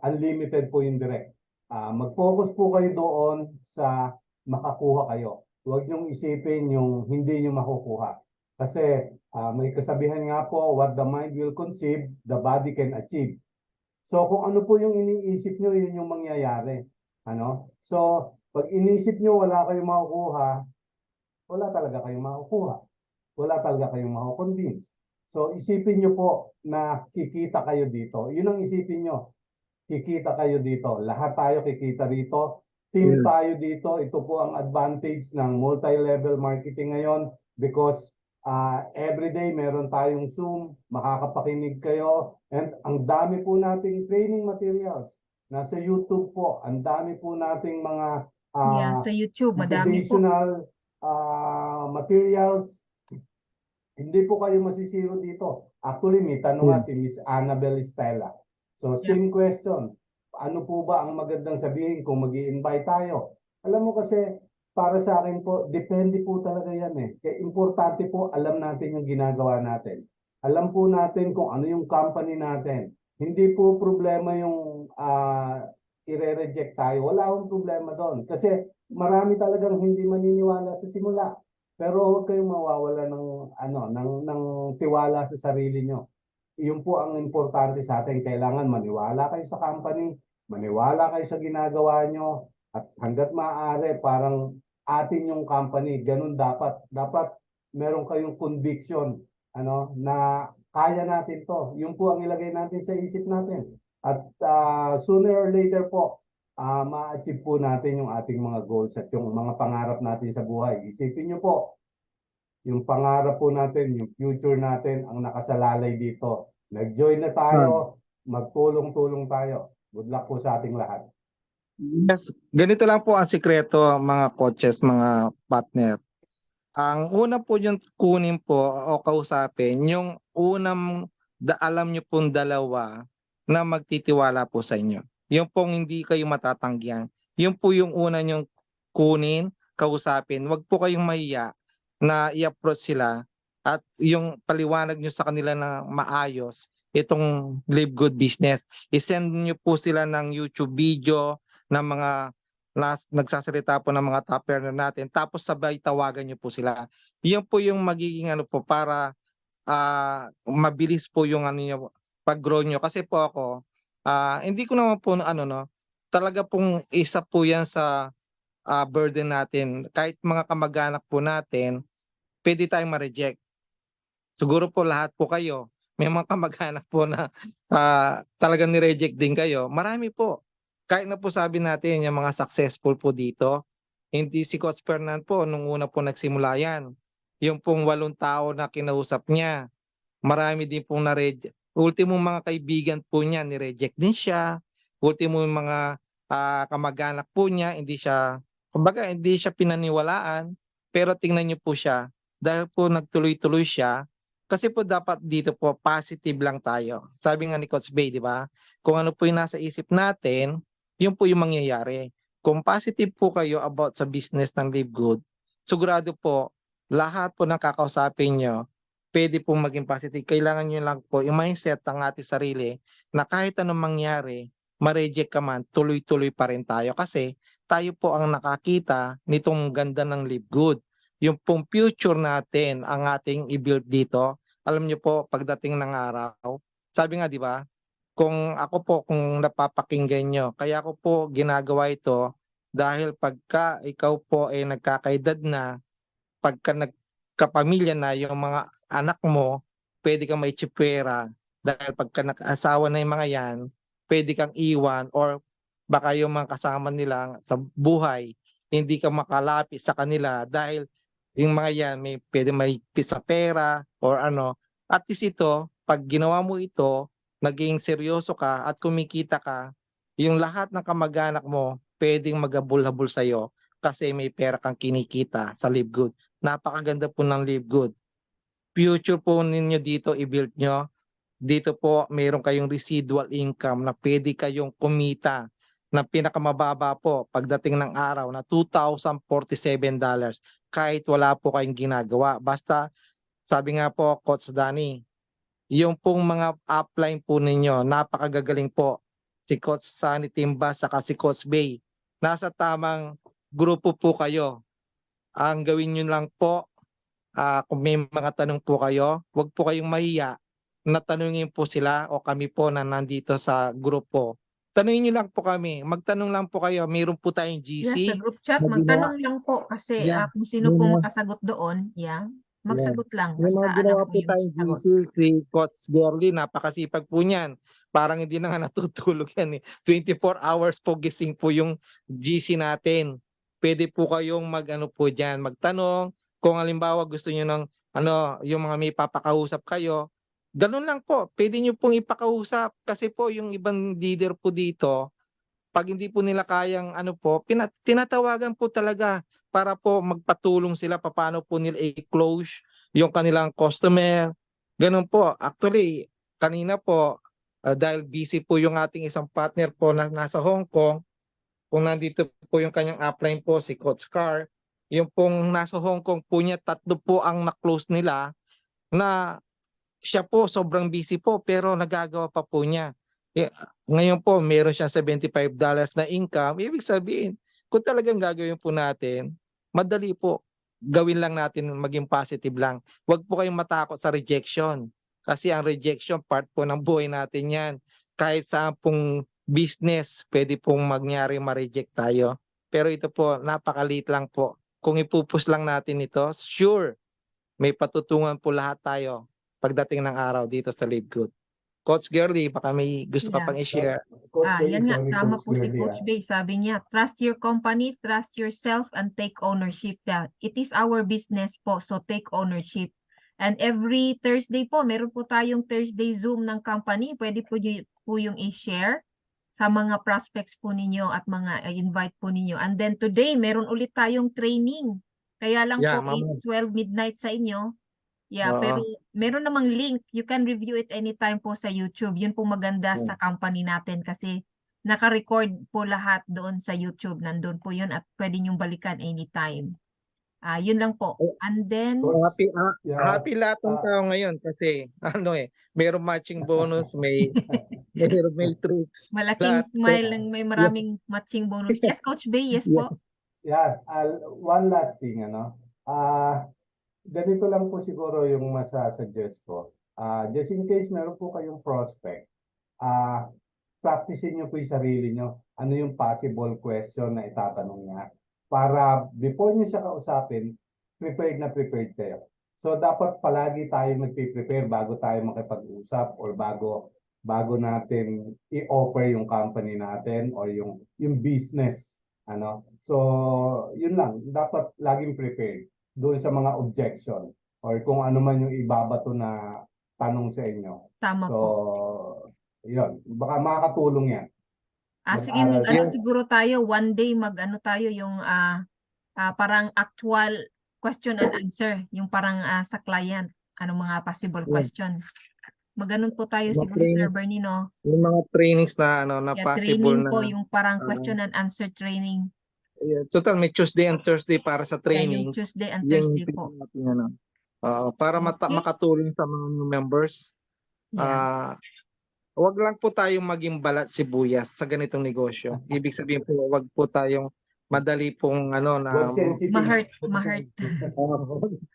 unlimited po yung direct. Mag-focus po kayo doon sa makakuha kayo. huwag niyong isipin yung hindi niyo makukuha. Kasi may kasabihan nga po, what the mind will conceive, the body can achieve. So kung ano po yung iniisip niyo, yun yung mangyayari. Ano? So pag inisip niyo wala kayong makukuha, wala talaga kayong makukuha. Wala talaga kayong makukonvince. So isipin niyo po na kikita kayo dito. Yun ang isipin niyo. Kikita kayo dito. Lahat tayo kikita dito. Team tayo dito. Ito po ang advantage ng multi-level marketing ngayon because everyday meron tayong Zoom, makakapakinig kayo, and ang dami po nating training materials. Nasa YouTube po, ang dami po nating mga Yeah, sa YouTube, madami po. motivational materials. Hindi po kayo masisiro dito. Actually, may tanong nga si Miss Annabel Estela. So, same question. Ano po ba ang magandang sabihin kung mag-i-invite tayo? Alam mo kasi, para sa akin po, depende po talaga yan eh. Kaya importante po, alam natin yung ginagawa natin. Alam po natin kung ano yung company natin. Hindi po problema yung i-reject tayo. Wala akong problema doon. Kasi marami talagang hindi maniniwala sa simula. Pero huwag kayong mawawala ng tiwala sa sarili nyo. Yun po ang importante sa atin. Kailangan maniwala kayo sa company, maniwala kayo sa ginagawa nyo, at hanggat maaari parang atin yung company. Ganun dapat. Dapat meron kayong conviction na kaya natin to. Yun po ang ilagay natin sa isip natin. At sooner or later po, ma-achieve po natin yung ating mga goals at yung mga pangarap natin sa buhay. Isipin nyo po, yung pangarap po natin, yung future natin ang nakasalalay dito. Nag-join na tayo, magtulong-tulong tayo. Good luck po sa ating lahat. Yes, ganito lang po ang sikreto mga coaches, mga partner. Ang una po yung kunin po o kausapin, yung unang alam nyo pong dalawa na magtitiwala po sa inyo. Yung pong hindi kayo matatanggihan. Yung po yung una nyong kunin, kausapin. Huwag po kayong mahiya na i-approach sila at yung paliwanag nyo sa kanila na maayos itong Live Good Business. I-send nyo po sila ng YouTube video ng mga nagsasalita po ng mga top earner natin, tapos sabay tawagan nyo po sila. Yun po yung magiging po para mabilis po yung nyo, pag-grow nyo. Kasi po ako, hindi ko naman po talaga pong isa po yan sa burden natin. Kahit mga kamag-anak po natin, pwede tayong ma-reject. Siguro po lahat po kayo, may mga kamag-anak po na talagang ni-reject din kayo. Marami po. Kahit na po sabi natin yung mga successful po dito, hindi si Coach Fernand po nung una po nagsimula yan. Yung pong 8 tao na kinausap niya, marami din pong na-reject. Ultimo mga kaibigan po niya, ni-reject din siya. Ultimo mga kamag-anak po niya, hindi siya pinaniwalaan. Pero tingnan niyo po siya, dahil po nagtuloy-tuloy siya, kasi po dapat dito po positive lang tayo. Sabi nga ni Coach Bay, di ba? Kung ano po yung nasa isip natin, yun po yung mangyayari. Kung positive po kayo about sa business ng Live Good, sigurado po, lahat po ng kakausapin nyo, pwede pong maging positive. Kailangan nyo lang po yung mindset ng ating sarili na kahit anong mangyari, ma-reject ka man, tuloy-tuloy pa rin tayo. Kasi tayo po ang nakakita nitong ganda ng Live Good. Yung pong future natin ang ating i-build dito. Alam nyo po, pagdating ng araw, sabi nga di ba, kung napapakinggan nyo, kaya ako po ginagawa ito dahil pagka ikaw po ay nagkakaedad na, pagka nagkapamilya na yung mga anak mo, pwede kang may tsipwera dahil pagka nag-asawa na yung mga yan, pwede kang iwan or baka yung mga kasama nila sa buhay, hindi ka makalapit sa kanila dahil yung mga yan pwede may sa pera or At least ito, pag ginawa mo ito, naging seryoso ka at kumikita ka, yung lahat ng kamag-anak mo pwedeng magabul-habul sa'yo kasi may pera kang kinikita sa Live Good. Napakaganda po ng Live Good. Future po ninyo dito, i-build nyo. Dito po, mayroon kayong residual income na pwede kayong kumita na pinakamababa po pagdating ng araw na $2,047 kahit wala po kayong ginagawa. Basta, sabi nga po, Coach Danny, yung pong mga upline po ninyo, napakagagaling po. Si Coach Sunny Timba saka si Coach Bay. Nasa tamang grupo po kayo. ang gawin nyo lang po, kung may mga tanong po kayo, huwag po kayong mahiya na tanungin po sila o kami po na nandito sa grupo. Tanungin nyo lang po kami. Magtanong lang po kayo. Mayroon po tayong Yeah, sa GC group chat, na ginawa. magtanong lang po kasi Yeah. kung sino Yung pong mga- makasagot doon, yeah, Yeah. magsagot lang. May Basta mga alam ginawa po po yung tayong sagot. GC, si Coach Gerly, napakasipag po niyan. Parang hindi na nga natutulog yan eh. 24 hours po gising po yung GC natin. Pwede po kayong mag-ano po dyan, magtanong. Kung halimbawa gusto niyo ng yung mga may papakausap kayo, ganun lang po. Pwede niyo pong ipakausap kasi po yung ibang leader po dito, pag hindi po nila kayang tinatawagan po talaga para po magpatulong sila paano po nila i-close yung kanilang customer. Ganun po. Actually, kanina po, dahil busy po yung ating isang partner po na nasa Hong Kong, kung nandito po yung kanyang upline po, si Coach Carr, yung pong nasa Hong Kong po niya, 3 po ang na-close nila na siya po sobrang busy po pero nagagawa pa po niya. Ngayon po meron siyang $75 na income. Ibig sabihin, kung talagang gagawin po natin, madali po. Gawin lang natin, maging positive lang. Huwag po kayong matakot sa rejection. Kasi ang rejection, part po ng buhay natin yan. Kahit saan pong business, pwede pong ma-reject tayo. Pero ito po, napakaliit lang po. Kung ipupus lang natin ito, sure, may patutungan po lahat tayo pagdating ng araw dito sa Live Good. Coach Girly, baka may gusto ka Yeah. pang i-share. Coach Bay, Yan nga, sorry, tama Coach po si Gerly, Coach Bay. Sabi niya, trust your company, trust yourself, and take ownership. Yeah, it is our business po, so take ownership. And every Thursday po, meron po tayong Thursday Zoom ng company. Pwede po yung i-share sa mga prospects po ninyo at mga invite po ninyo. And then today, meron ulit tayong training. Kaya lang Yeah, po is mama. 12 midnight sa inyo. Yeah, Oo. pero meron namang link. You can review it anytime po sa YouTube. Yun po maganda sa company natin kasi naka-record po lahat doon sa YouTube. Nandun po yun at pwede nyong balikan anytime. Yun lang po. And then, Coach, Happy lahat ng tao ngayon kasi mayroong matching bonus, may tricks. malaking Lahat. smile ng may maraming matching bonus. Yes, Coach Bay, yes po. yeah, one last thing, ganito lang po siguro yung masasuggest ko. Just in case meron po kayong prospect, practicein nyo po yung sarili nyo. Ano yung possible question na itatanong niya. Para before nyo siya kausapin, prepared kayo. So dapat palagi tayong nagpe-prepare bago tayo makipag-usap or bago natin i-offer yung company natin or yung business. So yun lang, dapat laging prepared doon sa mga objection or kung ano man yung ibabato na tanong sa inyo. Tama So, po. yun. Baka makakatulong yan. Sige, Mag-aral mag-ano tayo. siguro tayo, one day mag-ano tayo yung parang actual question and answer, yung parang sa client, anong mga possible questions. Maganon po tayo siguro, Sir Bernino. Yung mga trainings na na Yeah, possible training na. po, yung parang question and answer training. Total may Tuesday and Thursday para sa Yeah, training. yung Tuesday and Yung Thursday po. para Okay. makatulong sa mga new members. Yeah. Wag lang po tayong maging balat sibuyas sa ganitong negosyo. Ibig sabihin po, wag po tayong madali pong na Huwag sensitive. Ma-hurt.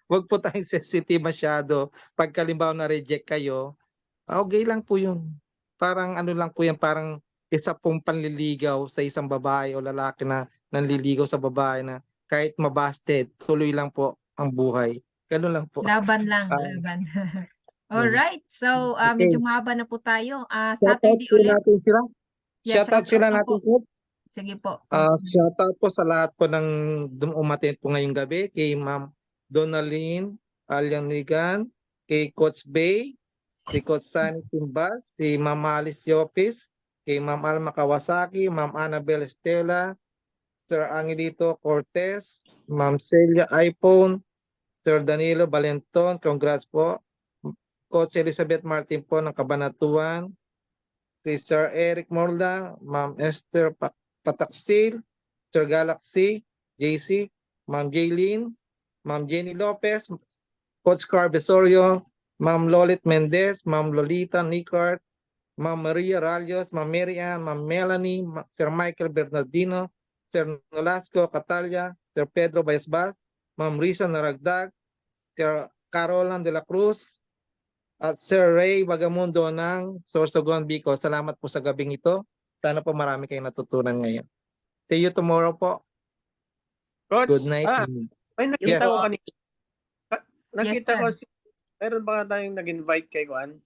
wag po tayong sensitive masyado. Pag kalimbawa na reject kayo, okay lang po yun. Parang lang po yan, parang isa pong panliligaw sa isang babae o lalaki na nanliligaw sa babae na kahit mabasted, tuloy lang po ang buhay. Ganun lang po. Laban lang, Ah, laban. Alright, so Okay. medyo mahaba na po tayo. Shoutout Saturday po ulit. natin sila. Yeah, Shoutout sila na natin po. po. Sige po. Shoutout po sa lahat po ng umattend po ngayong gabi kay Ma'am Donaline Alianigan, kay Coach Bay, si Coach Sunny Timbas, si Ma'am Alice Yopis, kay Ma'am Alma Kawasaki, Ma'am Annabel Estela, Sir Angelito Cortez, Ma'am Celia iPhone, Sir Danilo Valenton, congrats po. Coach Elizabeth Martin po ng Cabanatuan, si Sir Eric Morla, Ma'am Esther Pataksil, Sir Galaxy, JC, Ma'am Jaylene, Ma'am Jenny Lopez, Coach Car Besorio, Ma'am Lolit Mendez, Ma'am Lolita Nicart, Ma'am Maria Ralios, Ma'am Mary Ann, Ma'am Melanie, Sir Michael Bernardino, Sir Nolasco Catalia, Sir Pedro Baesbas, Ma'am Risa Naragdag, Carolan de la Cruz, at Sir Ray Bagamundo ng Sorsogon, Bicol. Salamat po sa gabing ito. Sana po marami kayong natutunan ngayon. See you tomorrow po. Coach, Good night. may Yes. nakita ko kanina. Nakita sir. ko, meron ba tayong nag-invite kay Juan?